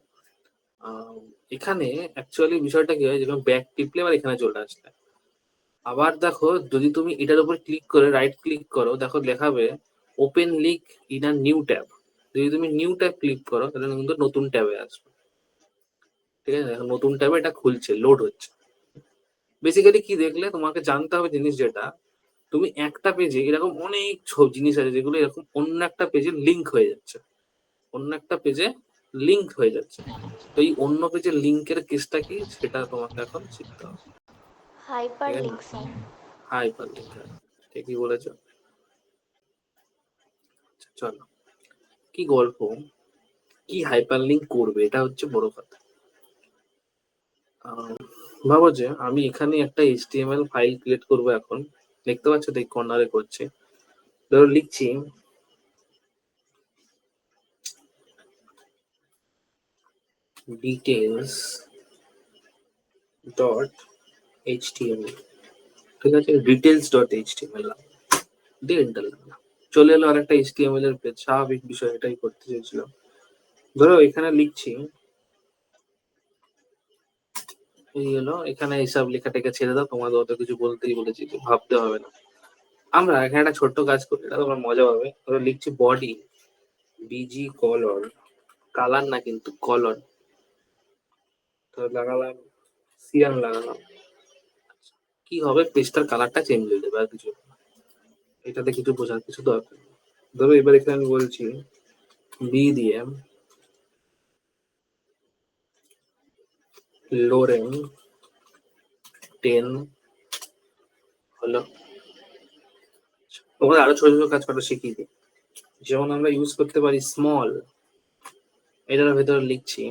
আহ, এখানে অ্যাকচুয়ালি বিষয়টা কি হয়, যখন ব্যাক টিপলে আবার এখানে চলে আসলে, আবার দেখো যদি তুমি এটার উপর ক্লিক করে রাইট ক্লিক করো, দেখো লেখাবে open link in a new tab. যদি তুমি নিউ ট্যাব ক্লিক করো তাহলে কিন্তু নতুন ট্যাবে আসবে, ঠিক আছে? এখন নতুন ট্যাবে এটা খুলছে, লোড হচ্ছে। বেসিক্যালি কি দেখলে তোমাকে জানতে হবে জিনিস যেটা, তুমি একটা পেজে এরকম অনেক জিনিস আছে যেগুলো এরকম অন্য একটা পেজে লিঙ্ক হয়ে যাচ্ছে, অন্য একটা পেজে লিঙ্ক হয়ে যাচ্ছে। তো এই অন্য পেজের লিঙ্কের কেসটা কি সেটা তোমাকে এখন শিখতে হবে, হাইপার ঠিক আছে? Link sir. হাইপার লিঙ্ক, ঠিকই বলেছো। আচ্ছা, চলো, কি গল্প, কি হাইপার লিঙ্ক করবে, এটা হচ্ছে বড় কথা। আহ, ভাবো যে আমি এখানে একটা এইচটিএমএল ফাইল ক্রিয়েট করবো এখন। দেখতে পাচ্ছ তো এই কর্নারে করছে, ধরো লিখছি ডিটেলস ডট এইচটিএমএল, ঠিক আছে? ডিটেলস ডট এইচটিএমএল দিয়ে এন্টার লাগলাম, চলে এলো আর একটা এইচটিএমএল এর পেজ। স্বাভাবিক বিষয়, এটাই করতে চেয়েছিলাম। ধরো এখানে লিখছি, এই হলো, এখানে এইসব লেখাটাকে ছেড়ে দাও, তোমাদের অত কিছু বলতেই বলেছি, কিছু ভাবতে হবে না। আমরা এখানে একটা ছোট্ট কাজ করি, এটা তোমার মজা পাবে। ধরো লিখছি বডি, বিজি কলর, কালার না কিন্তু কলর, তো লাগালাম সিয়ান লাগালাম, কি হবে পেজটার কালারটা চেঞ্জ হয়ে যাবে, আর কিছু না। এটাতে কিছু বোঝার কিছু দরকার নেই। ধরো এবার এখানে আমি বলছি বি দিয়ে লোরেন 10 হলো। তোমাদের আরো ছোট ছোট কাজ করা শিখিয়ে দিই, যেমন আমরা ইউজ করতে পারি স্মল। এটার ভেতরে লিখছি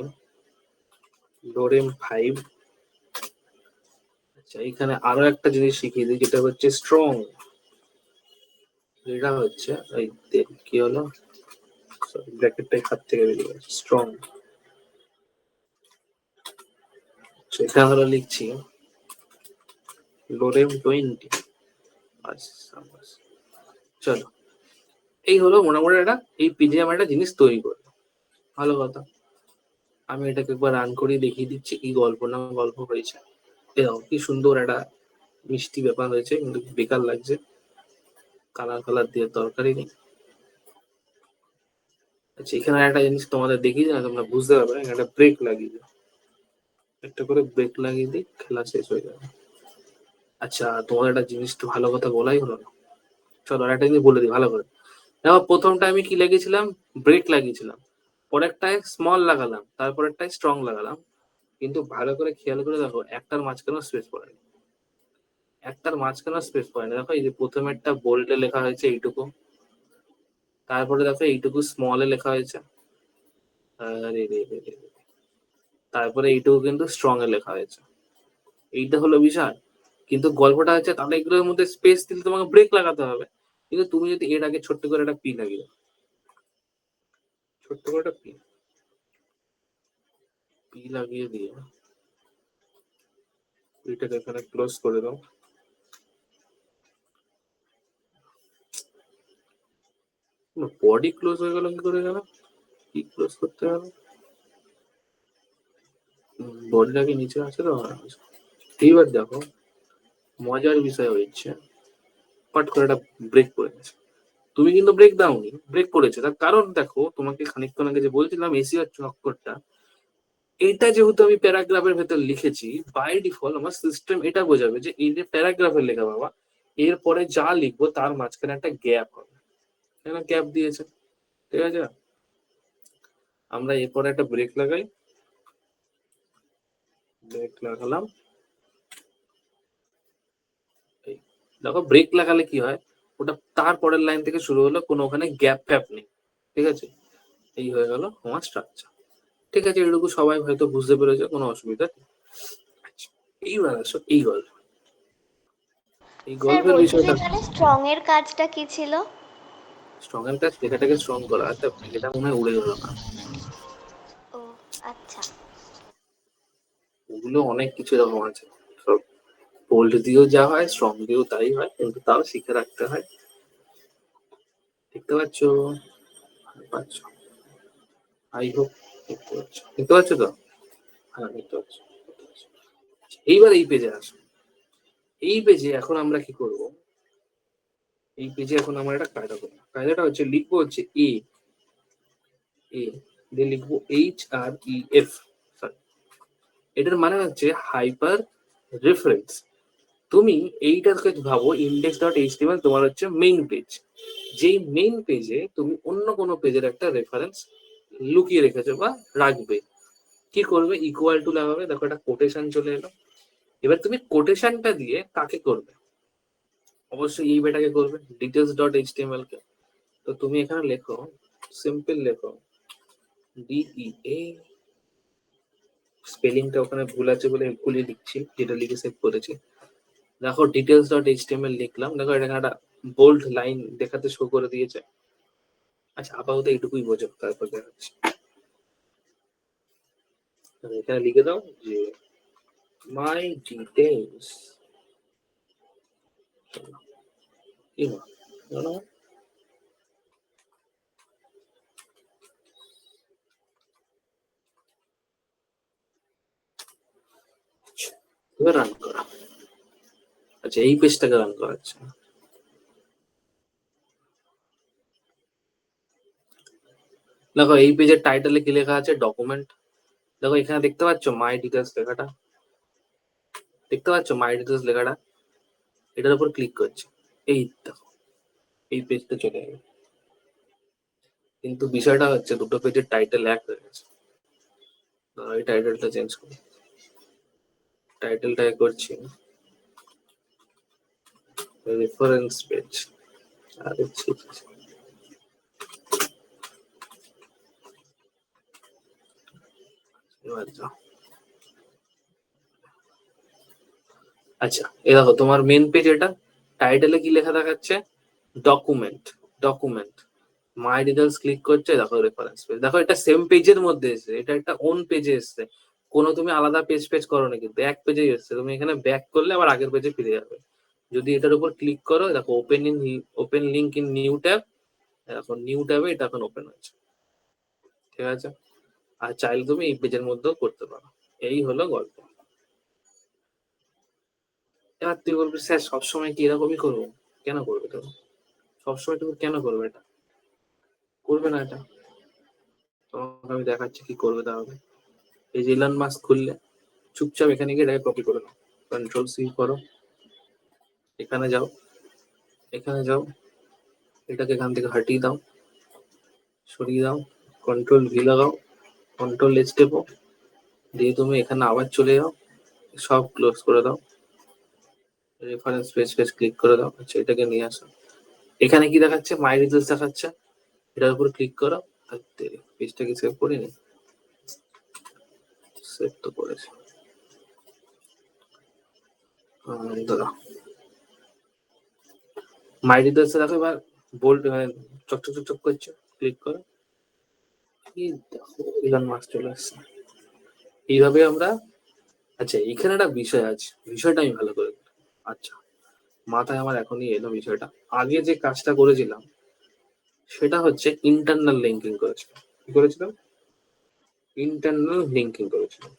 লোরেম 5। আচ্ছা, এখানে আরো একটা জিনিস শিখিয়ে দিই, যেটা হচ্ছে স্ট্রং। এটা হচ্ছে এই কি হলো, ব্র্যাকেটটা হাত থেকে বেরিয়ে গেছে, স্ট্রং। সেখানে আমরা লিখছি লোরেম 20। চলো, এই হলো মোটামুটি একটা এই পেজে আমরা একটা জিনিস তৈরি করবো। ভালো কথা। আমি এটাকে একবার রান করে দেখিয়ে দিচ্ছি কি গল্প না গল্প হয়েছে। এরকম কি সুন্দর একটা মিষ্টি ব্যাপার হয়েছে, কিন্তু বেকার লাগছে। কালার কালার দিয়ে দরকারই নেই। আচ্ছা, এখানে একটা জিনিস তোমাদের দেখিয়ে না, তোমরা বুঝতে পারবে। এখানে একটা ব্রেক লাগিয়ে দিই, একটা করে ব্রেক লাগিয়ে দিই, খেলা শেষ হয়ে যাবে। আচ্ছা, তোমাদের একটা জিনিস তো ভালো কথা বলাই হলো না। চলো আর একটা জিনিস বলে দিই ভালো করে। দেখো, প্রথমটা আমি কি লাগিয়েছিলাম? ব্রেক লাগিয়েছিলাম। পরেরটায় স্মল লাগালাম, তারপরেরটায় স্ট্রং লাগালাম। কিন্তু ভালো করে খেয়াল করে দেখো, একটার মাঝখানে স্পেস পড়েনি। একটার মাঝখানে স্পেস পড়েনি। দেখো, এই যে প্রথমেরটা বোল্ডে লেখা হয়েছে এইটুকু, তারপরে দেখো এইটুকু স্মলে লেখা হয়েছে, আরে রে রে রে রে। তারপরে এইটুকু কিন্তু স্ট্রং এ লেখা হয়েছে। এইটা হলো বিষয়। কিন্তু গল্পটা হচ্ছে, তাহলে এগুলোর মধ্যে স্পেস দিলে তোমাকে ব্রেক লাগাতে হবে। কিন্তু তুমি যদি এর আগে ছোট্ট করে একটা পি লাগিয়ে দাও, ছোট্ট করে একটা পি লাগিয়ে দিয়ে এটাকে এখানে ক্লোজ করে দাও। বডি ক্লোজ হয়ে গেল কি করে গেল? কি ক্লোজ করতে হবে? বডিটাকে নিচে আছে তো। এইবার দেখো, মজার বিষয় হচ্ছে পট করে একটা ব্রেক পড়ে গেছে। তুমি কিন্তু ব্রেক দাওনি, ব্রেক পড়েছে। তার কারণ দেখো, তোমাকে খানিকক্ষণ আগে যে বলছিলাম এসি অক্ষরটা, এটা যেহেতু আমি প্যারাগ্রাফের ভেতর লিখেছি, বাই ডিফল্ট আমার সিস্টেম এটা বোঝাবে যে এই যে প্যারাগ্রাফের লেখা বাবা, এরপরে যা লিখবো তার মাঝখানে একটা গ্যাপ হবে। গ্যাপ দিয়েছে, ঠিক আছে। আমরা এরপরে একটা ব্রেক লাগাই, ব্রেক লাগালাম। এই দেখো, ব্রেক লাগালে কি হয়, ওটা তারপরের লাইন থেকে শুরু হলো, কোনো ওখানে গ্যাপ ফ্যাপ নেই, ঠিক আছে। এই হয়ে গেল আমার স্ট্রাকচার। ঠিক আছে, এটুকু সবাই হয়তো বুঝতে পেরেছে, কোনো অসুবিধা নেই। আচ্ছা, এইবার আসো এই গল্প। এই স্যার গল্পের বলছি যে বিষয়টা, এখানে স্ট্রং এর কাজটা কি ছিল? স্ট্রং এর কাজ লেখাটাকে স্ট্রং করা। আচ্ছা, এটা মনে হয় উড়ে গেল না। ও আচ্ছা। ওগুলো অনেক কিছু এরকম আছে, সব বোল্ড দিয়েও যা হয়, স্ট্রং দিয়েও তাই হয়, কিন্তু তাও শিখে রাখতে হয়। দেখতে পাচ্ছ? পাচ্ছ? আই হোপ দেখতে পাচ্ছ। দেখতে পাচ্ছ তো? হ্যাঁ, দেখতে পাচ্ছ। এইবার এই পেজে আসো। এই পেজে এখন আমরা কি করব? এই পেজে এখন আমরা একটা কায়দা করবো। কায়দাটা হচ্ছে, লিখবো হচ্ছে এ এ দিয়ে লিখবো HREF। এটার মানে হচ্ছে হাইপার রেফারেন্স। তুমি এইটাকে ভাবো index.html তোমার হচ্ছে মেইন পেজ। যেই মেইন পেজে তুমি অন্য কোনো পেজের একটা রেফারেন্স লুকিয়ে রেখেছো বা রাখবে। কি করবে? ইকুয়াল টু লাগাবে। দেখো, একটা কোটেশন চলে এলো। এবার তুমি কোটেশনটা দিয়ে কাকে করবে? অবশ্যই এই বেটাকে করবে, details.html কে। তো তুমি এখানে লেখো, সিম্পল লেখো DEA। স্পেলিংটা ওখানে ভুল আছে বলে ভুলই লিখছি, যেটা লিখে সেভ করেছি। দেখো, details.html লিখলাম। দেখো, এটা একটা বোল্ড লাইন দেখাতে শো করে দিয়েছে। আচ্ছা, আপাতত এইটুকুই বোঝো, তারপর দেখাচ্ছি। এখানে লিখে দাও যে মাই ডিটেলস। এবার রান করা। আচ্ছা, এই পেজটাকে রান করাচ্ছে। দেখো, এই পেজের টাইটেলে কি লেখা আছে? ডকুমেন্ট। দেখো, এখানে দেখতে পাচ্ছ মাই ডিটেলস লেখাটা? দেখতে পাচ্ছ মাই ডিটেলস লেখাটা? এটার উপর ক্লিক করছি, এই দেখো এই পেজটা চলে যাবে। কিন্তু বিষয়টা হচ্ছে, দুটো পেজের টাইটেল এক হয়ে গেছে। এই টাইটেলটা চেঞ্জ করি, টাইটেলটা করছি রেফারেন্স পেজ। আরে ঠিক আছে, এবার যাও। আচ্ছা, এ দেখো তোমার মেন পেজ। এটা টাইটেলে কি লেখা দেখাচ্ছে? ডকুমেন্ট। ডকুমেন্ট মাই ডিটেলস ক্লিক করছে, দেখো রেফারেন্স পেজ। দেখো, এটা সেম পেজের মধ্যে এসছে, এটা একটা ওন পেজে এসছে। কোনো তুমি আলাদা পেজ করো না, কিন্তু এক পেজেই এসছে। তুমি এখানে ব্যাক করলে আবার আগের পেজে ফিরে যাবে। যদি এটার উপর ক্লিক করো, দেখো open link in new tab, এখন নিউ ট্যাবে এটা এখন ওপেন হয়েছে, ঠিক আছে? আর চাইলে তুমি এই পেজের মধ্যেও করতে পারো। এই হলো গল্প। এবার তুই বলবি স্যার সবসময় কি এরকমই করবো? কেন করবে তুমি সবসময়, তুমি কেন করবে এটা? করবে না এটা? তোমাকে আমি দেখাচ্ছি কি করবে। তাহলে এই যে ইলন মাস্ক খুললে চুপচাপ এখানে গিয়ে এটাকে কপি করে নাও, কন্ট্রোল সি করো, এখানে যাও, এখানে যাও, এটাকে এখান থেকে হটিয়ে দাও, সরিয়ে দাও, কন্ট্রোল ভি লাগাও, কন্ট্রোল এস টেপো, দিয়ে তুমি এখানে আবার চলে যাও, সব ক্লোজ করে দাও, রেফারেন্স পেজ ক্লিক করে দাও। আচ্ছা, এটাকে নিয়ে আসো। এখানে কি দেখাচ্ছে? মাই রিজাল্টস দেখাচ্ছে, এটার উপর ক্লিক করো। আর পেজটা কি সেভ করিনি? সেভ তো করেছি, দাদা। মাই রিজাল্টস দেখো, এবার বোল্ড চকচক করছে, ক্লিক করো, এই দেখো ইলন মাস্ক চলে আসছে। এইভাবে আমরা, আচ্ছা এখানে একটা বিষয় আছে, বিষয়টা আমি ভালো করে, আচ্ছা মাথায় আমার এখনই এলো বিষয়টা। আগে যে কাজটা করেছিলাম সেটা হচ্ছে ইন্টারনাল লিঙ্কিং করেছিলাম। কি করেছিলাম? ইন্টারনাল লিঙ্কিং করেছিলাম।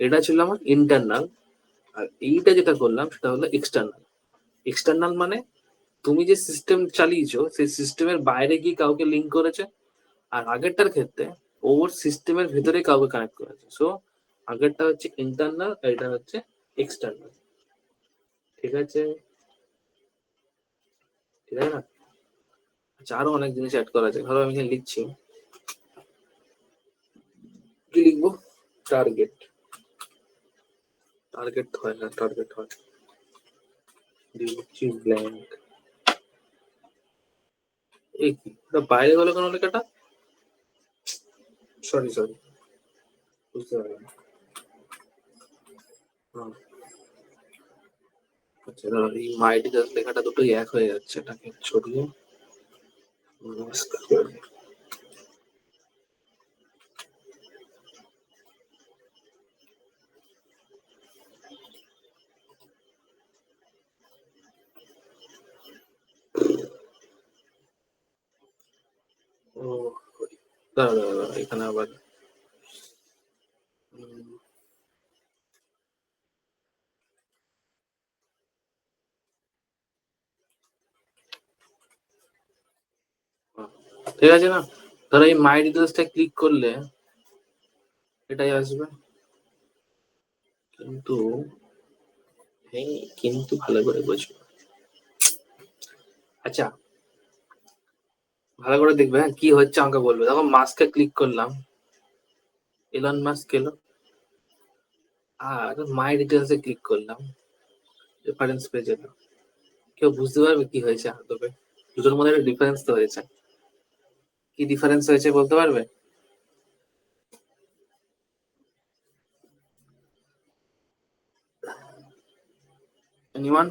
এটা ছিল আমার ইন্টারনাল, আর এইটা যেটা করলাম সেটা হলো এক্সটার্নাল। এক্সটার্নাল মানে তুমি যে সিস্টেম চালিয়েছো সেই সিস্টেমের বাইরে গিয়ে কাউকে লিঙ্ক করেছে, আর আগেরটার ক্ষেত্রে ওর সিস্টেমের ভেতরে কাউকে কানেক্ট করেছে। সো আগেরটা হচ্ছে ইন্টারনাল, আর এটা হচ্ছে এক্সটার্নাল। ঠিক আছে, ঠিক আছে না? আচ্ছা, আরো অনেক জিনিস অ্যাড করা আছে। ধরো আমি এখানে লিখছি, কি লিখবো? টার্গেট। টার্গেট হয় না, টার্গেট হয় দিচ্ছি ব্ল্যাঙ্ক। এই কি এটা বাইরে গেল কেন লেখাটা? সরি, বুঝতে পারলাম। আচ্ছা ধরো এই মাই ডিটেলস লেখাটা দুটোই এক হয়ে যাচ্ছে, এটাকে ছড়িয়ে নমস্কার করে দিই। ও দাঁড়া, এখানে আবার ঠিক আছে না? ধরো এই মাই ডিটেলসটা ক্লিক করলে এটাই আসবে, কিন্তু কিন্তু ভালো করে বুঝবে। আচ্ছা ভালো করে দেখবে, হ্যাঁ কি হচ্ছে আমাকে বলবে। দেখো মাস্কে ক্লিক করলাম, এলন মাস্ক এলো, আর মাই ডিটেলসে ক্লিক করলাম, রেফারেন্স পেজ এলো। কেউ বুঝতে পারবে কি হয়েছে আদবে? দুটোর মধ্যে একটা ডিফারেন্স তো হয়েছে। কি ডিফারেন্স হয়েছে বলতে পারবে? এনিওয়ান?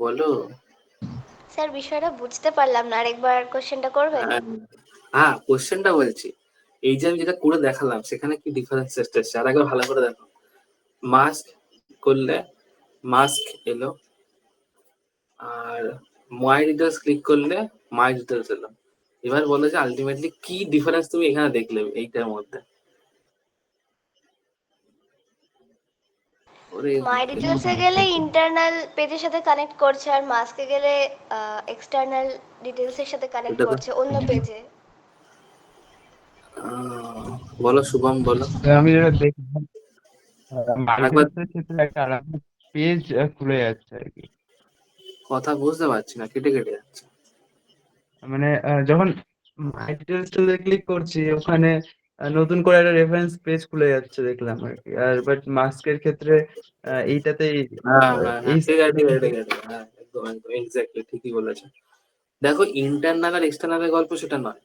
বলো। স্যার বিষয়টা বুঝতে পারলাম না, আরেকবার কোশ্চেনটা করবেন? হ্যাঁ কোশ্চেনটা বলছি, এই যে আমি যেটা করে দেখালাম সেখানে কি ডিফারেন্স এসছে আর একবার ভালো করে দেখো। মাস্ক করলে মাস্ক এলো, আর মাই ডিটেলস ক্লিক করলে মাই ডিটেলস এলো। এবার বলো যে আলটিমেটলি কি ডিফারেন্স তুমি এখানে দেখলে এইটার মধ্যে? ওরে মাই ডিটেলসে গেলে ইন্টারনাল পেজের সাথে কানেক্ট করছে, আর মাস্কে গেলে এক্সটার্নাল ডিটেলসের সাথে কানেক্ট এটা তো করছে অন্য পেজে। বলো শুভম, বলো আমি যেটা দেখলাম আরেকবার। মাইগ্রেশনের ক্ষেত্রে একটা আলাদা পেজ খুলে যাচ্ছে আর কি। কথা বুঝতে পারছি না, কেটে যাচ্ছে। মানে যখন মাই ডিটেলসটাতে ক্লিক করছি ওখানে নতুন করে একটা রেফারেন্স পেজ খুলে যাচ্ছে দেখলাম আর কি। আর বাট মাস্কের ক্ষেত্রে এইটাতেই এই ঠিক আছে, হ্যাঁ একদম এক্স্যাক্টলি ঠিকই বলেছে। দেখো ইন্টারনাল আর এক্সটার্নাল এর গল্প সেটা নয়,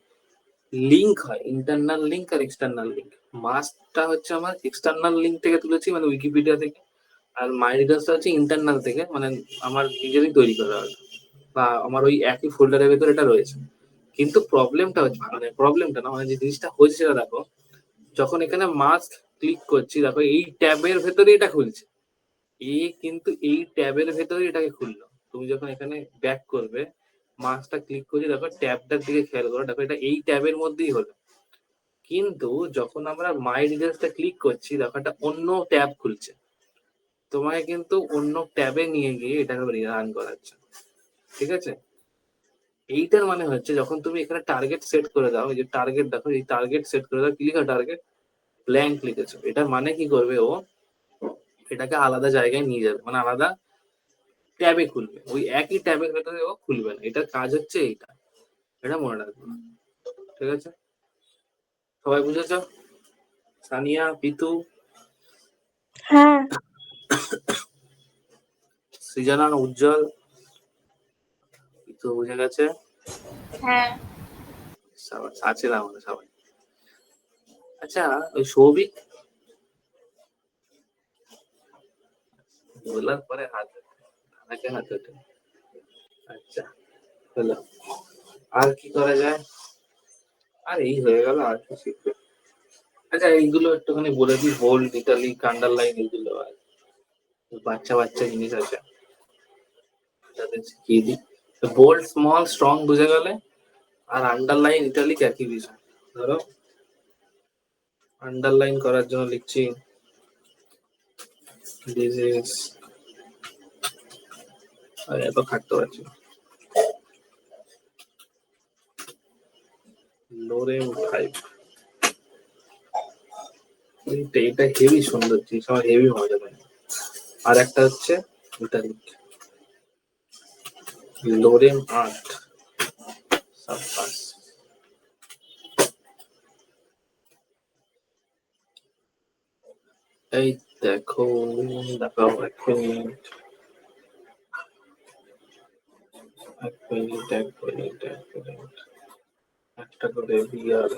লিঙ্ক হয় ইন্টারনাল লিঙ্ক আর এক্সটার্নাল লিঙ্ক। মাস্কটা হচ্ছে আমার এক্সটার্নাল লিঙ্ক থেকে তুলেছি, মানে উইকিপিডিয়া থেকে, আর মাই রিডার্সটা হচ্ছে ইন্টারনাল থেকে, মানে আমার নিজেরই তৈরি করা হয়। বা আমার ওই একই ফোল্ডারের ভেতরে এটা রয়েছে। কিন্তু প্রবলেমটা হচ্ছে, মানে প্রবলেমটা না, মানে যে জিনিসটা হয়েছে সেটা দেখো, যখন এখানে মাস্ক ক্লিক করছি দেখো এই ট্যাবের ভেতরে এটা খুলছে, কিন্তু এই ট্যাবের ভেতরে এটাকে খুললো। তুমি যখন এখানে ব্যাক করবে, মাস্কটা ক্লিক করছি দেখো, ট্যাবটার দিকে খেয়াল করো, দেখো এটা এই ট্যাবের মধ্যেই হলো। কিন্তু যখন আমরা মাই ডিটেলসটা ক্লিক করছি দেখো একটা অন্য ট্যাব খুলছে, তোমাকে কিন্তু অন্য ট্যাবে নিয়ে গিয়ে এটাকে রান করাচ্ছে। ঠিক আছে, এইটার মানে হচ্ছে যখন তুমি এখানে টার্গেট সেট করে দাও, এই যে টার্গেট দেখো, এই টার্গেট সেট করে দাও, কি লিখা টার্গেট, ব্ল্যাঙ্ক লিখেছো, এটার মানে কি করবে ও, এটাকে আলাদা জায়গায় নিয়ে যাবে, মানে আলাদা ট্যাবে খুলবে, ওই একই ট্যাবের ভেতরে ও খুলবে না। এটার কাজ হচ্ছে এইটা, এটা মনে রাখবে। ঠিক আছে, সবাই বুঝেছো? সানিয়া, পিতু, হ্যাঁ, সৃজনা, উজ্জ্বল, পিতু বুঝে গেছে, হ্যাঁ। সবাই আছে না আমাদের সবাই। আচ্ছা, ওই সৌভিক বলার পরে হাত ওঠে, হাত ওঠে। আচ্ছা, হলো। আর কি করা যায়? আর এই হয়ে গেল, আর কি শিখবে? আচ্ছা, এইগুলো একটুখানি বলে দিই, বোল্ড, ইটালিক, আন্ডারলাইন, এগুলো আর বাচ্চা বাচ্চা জিনিস আছে, তাদের শিখিয়ে দিই। বোল্ড, স্মল, স্ট্রং বুঝে গেলে, আর আন্ডারলাইন, ইটালিক একই বিষয়। ধরো আন্ডারলাইন করার জন্য লিখছি দিস ইজ, আর এত খাটতে পারছি না, লোরেম 5। এটা হেভি সুন্দর জিনিস, আমার হেভি মজা পাই। আর একটা হচ্ছে ইটালিক, লোরেম 8 সাবপাস। এই দেখো, দেখাও, এক মিনিট, এক মিনিট, এক মিনিট, এক মিনিট, একটা করে বিয়ার।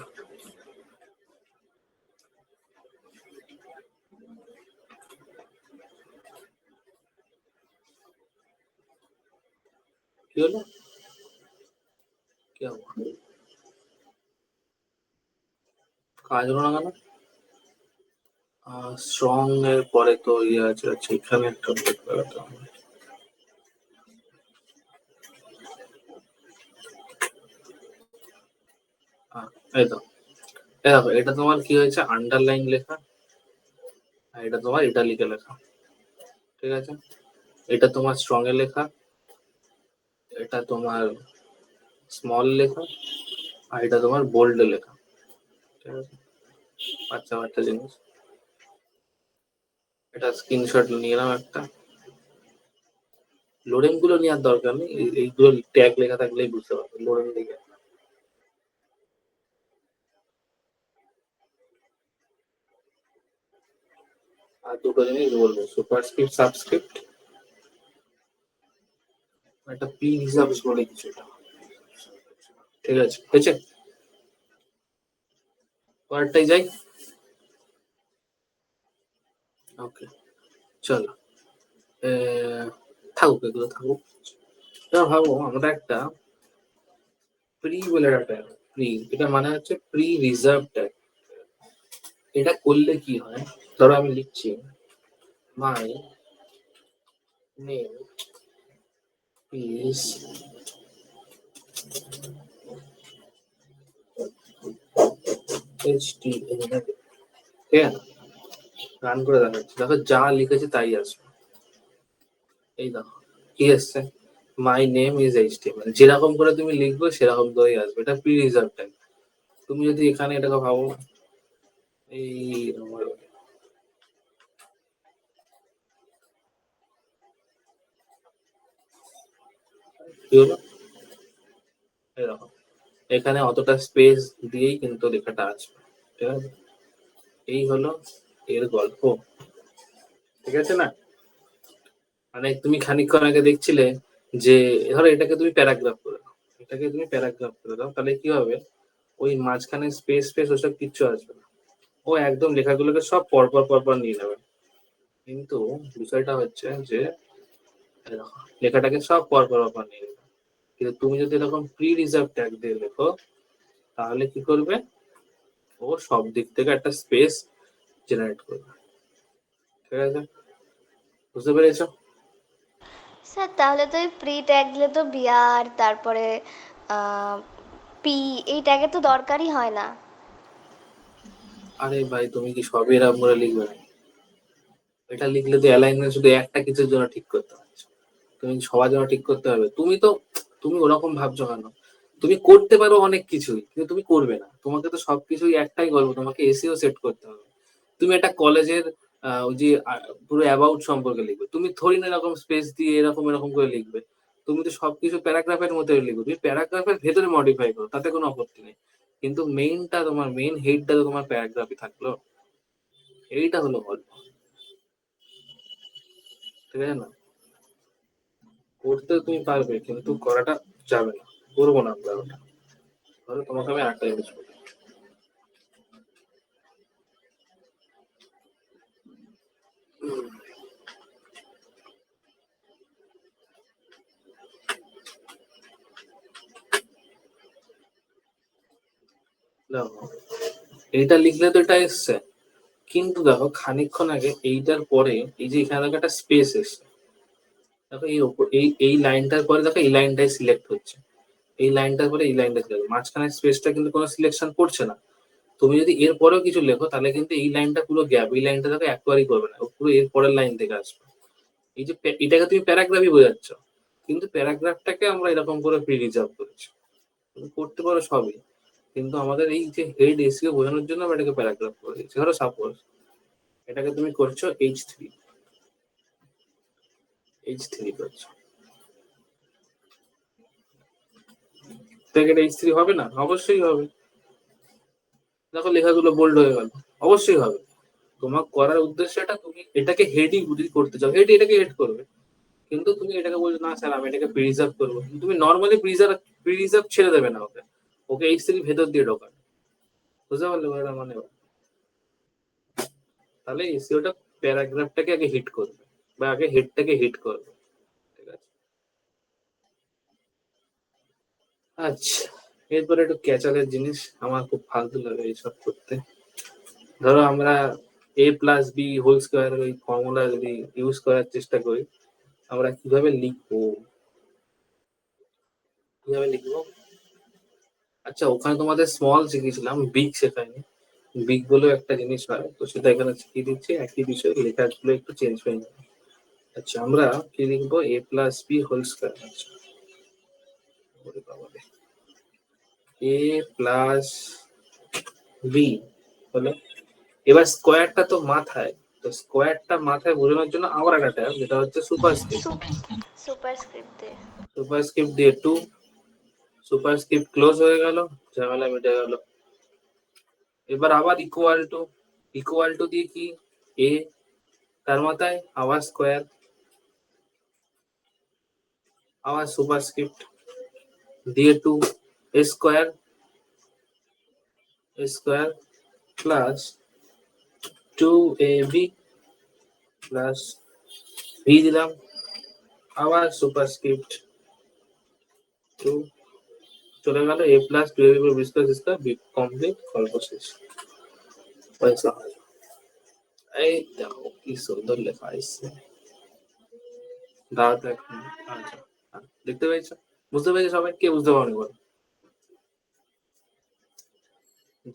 কি হলো, কি হলো, কাজ হলো না কেন? স্ট্রং এর পরে তো ইয়ে আছে, আচ্ছা এখানে একটা update লাগাতে হবে। এই তো, এই দেখো, এটা তোমার কি হয়েছে, আন্ডারলাইন লেখা, আর এটা তোমার ইটালিকে লেখা। ঠিক আছে, এটা তোমার স্ট্রং এ লেখা, এটা তোমার স্মল লেখা, আর এটা তোমার বোল্ড লেখা। ঠিক আছে, বাচ্চা বাচ্চা জিনিস। এটা স্ক্রিনশট নিয়ে নাও একটা। লোরেম গুলো নেওয়ার দরকার নেই, এইগুলো ট্যাগ লেখা থাকলেই বুঝতে পারবে লোরেম লিখে। আর দুটো জিনিস বলবো, সুপারস্ক্রিপ্ট, সাবস্ক্রিপ্ট, একটা পি হিসাব বলে কিছুটা। ঠিক আছে, হয়েছে, পরেরটাই যাই। ওকে, চলো, থাকুক, এগুলো থাকুক। এবার ভাবো আমরা একটা প্রি বলে একটা ট্যাগ, প্রি, এটা মানে হচ্ছে প্রি রিজার্ভ ট্যাগ। এটা করলে কি হয়, ধরো আমি লিখছি মাই নেম ইজ HTML, ঠিক আছে, রান করে দেখাচ্ছি, দেখো যা লিখেছে তাই আসবে। এই দেখো কি এসছে, মাই নেম ইজ HTML, যেরকম করে তুমি লিখবে সেরকম করেই আসবে, এটা প্রি রিজার্ভ ট্যাগ। তুমি যদি এখানে এটাকে ভাবো, এই কি হলো, এরকম এখানে অতটা স্পেস দিয়েই কিন্তু লেখাটা আসবে। ঠিক আছে, এই হলো এর গল্প। ঠিক আছে না, মানে তুমি খানিকক্ষণ আগে দেখছিলে যে ধরো এটাকে তুমি প্যারাগ্রাফ করে দাও, এটাকে তুমি প্যারাগ্রাফ করে দাও, তাহলে কি হবে, ওই মাঝখানে স্পেস স্পেস ওসব কিচ্ছু আসবে না, ও একদম লেখাগুলোকে সব পরপর পরপর নিয়ে নেবে। কিন্তু বিষয়টা হচ্ছে যে এই দেখো, লেখাটাকে সব পরপর পরপর নিয়ে নেবে। কিন্তু তুমি যদি এরকম প্রি রিজার্ভ ট্যাগ দিয়ে লেখো তাহলে কি করবে, ও সব দিক থেকে একটা স্পেস জেনারেট করবে। ঠিক আছে, বুঝতে পেরেছো? স্যার তাহলে তো এই প্রি ট্যাগ দিলে তো বিয়ার তারপরে পি এই ট্যাগের তো দরকারই হয় না। আরে ভাই তুমি কি সবই এরকম করে লিখবে না? এটা লিখলে তো অ্যালাইনমেন্ট শুধু একটা কিছুর জন্য ঠিক করতে পারছো, তুমি সবার জন্য ঠিক করতে হবে। তুমি ওরকম ভাবছো কেন? তুমি করতে পারো অনেক কিছুই, কিন্তু তুমি করবে না। তোমাকে তো সবকিছুই একটাই গল্প, তোমাকে এসিও সেট করতে হবে। তুমি একটা কলেজের ওই যে পুরো অ্যাবাউট সম্পর্কে লিখবে, তুমি থোড়ি না এরকম স্পেস দিয়ে এরকম এরকম করে লিখবে। তুমি তো সবকিছু প্যারাগ্রাফের মধ্যে লিখবে, তুমি প্যারাগ্রাফের ভেতরে মডিফাই করো, তাতে কোনো আপত্তি নেই। কিন্তু তোমার মেইন হেডটা তো তোমার প্যারাগ্রাফই থাকলো। এইটা হলো গল্প, ঠিক আছে না? করতে তুমি পারবে, কিন্তু করাটা যাবে না, করবো না আমরা ওটা। ধরো তোমাকে আমি আরেকটা জিনিস বলি, দেখো এইটা লিখলে তো এটা এসছে, কিন্তু দেখো খানিকক্ষণ আগে এইটার পরে এই যে এখানে দেখো একটা স্পেস এসছে, দেখো এই লাইনটার পরে দেখো এই লাইনটাই সিলেক্ট হচ্ছে, এই লাইনটার পরে এই লাইনটা সিলেক্ট, মাঝখানে স্পেসটা কিন্তু কোনো সিলেকশন করছে না। তুমি যদি এর পরেও কিছু লেখো তাহলে কিন্তু এই লাইনটা পুরো গ্যাপ, এই লাইনটা দেখো একবারই করবে না, ও পুরো এর পরের লাইন থেকে আসবে। এই যে এটাকে তুমি প্যারাগ্রাফই বোঝাচ্ছ, কিন্তু প্যারাগ্রাফটাকে আমরা এরকম করে প্রি রিজার্ভ করেছি। তুমি করতে পারো সবই, কিন্তু আমাদের এই যে হেড এসিও বোঝানোর জন্য আমরা এটাকে প্যারাগ্রাফ করে দিচ্ছি। ধরো সাপোজ এটাকে তুমি করছো H3 করছো, এটা H3 হবে না? অবশ্যই হবে। দেখো লেখাগুলো বোল্ড হয়ে গেল, অবশ্যই হবে। তোমার করার উদ্দেশ্য এটা, তুমি এটাকে হেডই যদি করতে চাও হেড এটাকে হেড করবে, কিন্তু তুমি এটাকে বলছো না স্যার আমি এটাকে প্রিজার্ভ করবো, তুমি নর্মালি প্রিজার্ভ ছেড়ে দেবে না, ওকে ওকে H3 ভেতর দিয়ে ঢোকাবে। বুঝতে পারলে এটা মানে? তাহলে এসিওটা প্যারাগ্রাফটাকে আগে হিট করবে, বা আগে হেডটাকে হিট করবে। ঠিক আছে, আচ্ছা এরপরে একটু ক্যাচালের জিনিস, আমার খুব ফালতু লাগে এইসব করতে। ধরো আমরা a+b² ওই ফর্মুলা যদি ইউজ করার চেষ্টা করি, আমরা কিভাবে লিখবো? আচ্ছা ওখানে তোমাদের স্মল শিখিয়েছিলাম, বিগ শেখায়নি। বিগ বলেও একটা জিনিস হয়, তো সেটা এখানে শিখিয়ে দিচ্ছে, একই বিষয়, লেখাগুলো একটু চেঞ্জ হয়ে যাবে। আচ্ছা আমরা কি লিখবো? a+b²। আচ্ছা a+b হলো, এবার স্কোয়ারটা তো মাথায়, তো স্কোয়ারটা মাথায় বোঝানোর জন্য আবার একটা ট্যাব, যেটা হচ্ছে সুপারস্ক্রিপ্ট। সুপারস্ক্রিপ্ট দিয়ে সুপারস্ক্রিপ্ট দিয়ে 2, সুপারস্ক্রিপ্ট ক্লোজ হয়ে গেল, ঝামেলা মিটে গেল। এবার আবার ইকুয়াল টু দিয়ে কি এ, তার মাথায় আবার স্কোয়ার, আবার সুপারস্ক্রিপ্ট দিয়ে 2 square plus 2ab plus V দিলাম, আবার সুপারস্ক্রিপ্ট 2 চলে গেল, a+2ab+b² কমপ্লিট, গল্প শেষ। পয়সা হয়। এই দেখো কি সুন্দর লেখা আসছে, দাঁড়াতে এক মিনিট। আচ্ছা দেখতে পেয়েছো? বুঝতে পেরেছো সবাই? কে বুঝতে পারনি বলো?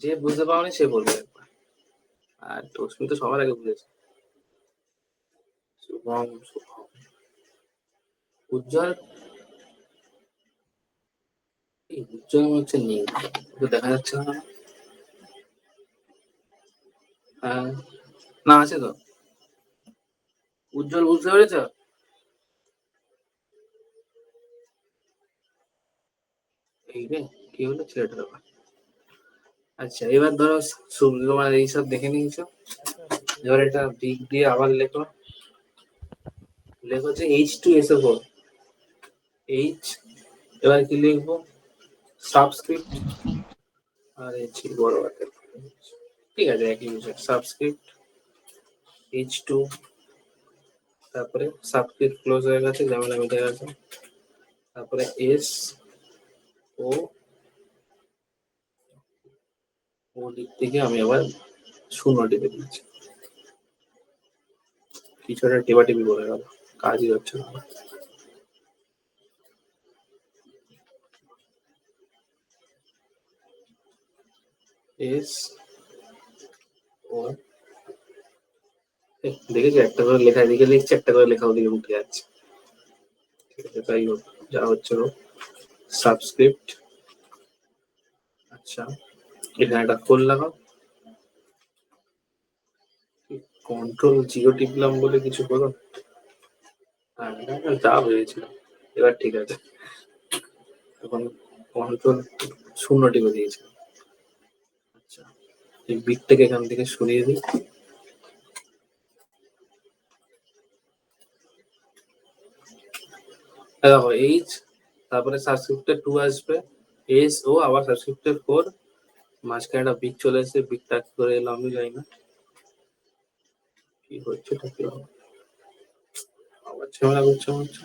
যে বুঝতে পারনি সে বলবে একবার। আর টসমি তো সবার আগে বুঝেছে। শুভম উজ্জ্বল, এই উজ্জ্বল হচ্ছে নেই, তো দেখা যাচ্ছে না। হ্যাঁ না আছে তো। উজ্জ্বল বুঝতে পেরেছ? এই রে কি হলো ছেলেটার ব্যাপার। আচ্ছা এবার ধরো তোমার এইসব দেখে নিয়েছো, এবার এটা দিক দিয়ে আবার লেখো হচ্ছে H2SO4 H, এবার কি লিখবো? সাবস্ক্রিপ্ট, আর H বড় হাতের, ঠিক আছে একই বিষয়, সাবস্ক্রিপ্ট H2, তারপরে সাবস্ক্রিপ্ট ক্লোজ হয়ে গেছে, ঝামেলা মিটে গেছে। তারপরে এস ও ও দিক থেকে আমি আবার শূন্য টিপে দিচ্ছি। কিছু একটা টেপাটিপি করে গেল, কাজই হচ্ছে না। এস ও দেখেছি একটা করে লেখা এদিকে লিখছে, একটা করে লেখা ওদিকে উঠে যাচ্ছে। ঠিক আছে, তাই হোক, যা হচ্ছে হোক। সাবস্ক্রিপ্ট, আচ্ছা এখানে একটা ফোন লাগাও। কন্ট্রোল জিরো টিপলাম বলে কিছু করো। হ্যাঁ যা হয়েছিল, এবার ঠিক আছে। এখন কন্ট্রোল শূন্য টিপে দিয়েছে। আচ্ছা এই বিটটাকে এখান থেকে সরিয়ে দিই। দেখো এইচ, তারপরে সাবস্ক্রিপ্টের 2 আসবে, এস ও আবার সাবস্ক্রিপ্টের 4, মাঝখানে একটা বিট চলে এসেছে, বিটটা করে এলো আমি জানি না কি হচ্ছে, কি আবার ঝামেলা করছে মনে হচ্ছে।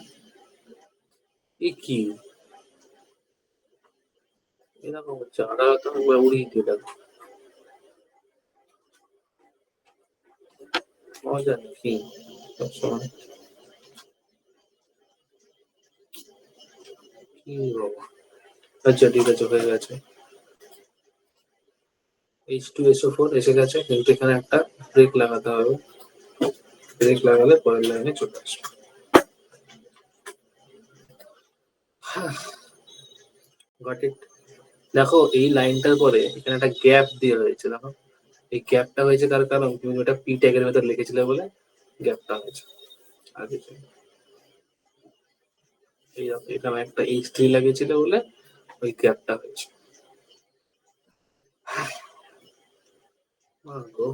এ কি এরকম হচ্ছে, আদালত উড়িয়ে দিয়ে দেখো মজা নেই কি সবসময় কি বাবা। আচ্ছা ঠিক আছে, হয়ে গেছে। H2SO4 এসে গেছে, কিন্তু এখানে একটা ব্রেক লাগাতে হবে। ব্রেক লাগালে পরের লাইনে চলে আসবে। Got it. দেখো এই লাইনটার পরে এখানে একটা গ্যাপ দিয়ে হয়েছে, দেখো এই গ্যাপটা হয়েছে তার কারণ তুমি ওটা পি ট্যাগের ভেতর লিখেছিলে বলে গ্যাপটা হয়েছে। আর কিছু না। এই দেখো এখানে একটা H3 লাগিয়েছিল বলে ওই গ্যাপটা হয়েছে। গো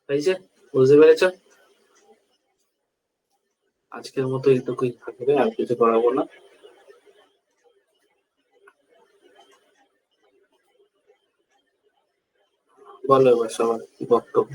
হয়েছে, বুঝতে পেরেছ? আজকের মতো এইটুকুই থাকবে, আর কিছু করাবো না। বলো এবার সবার বক্তব্য।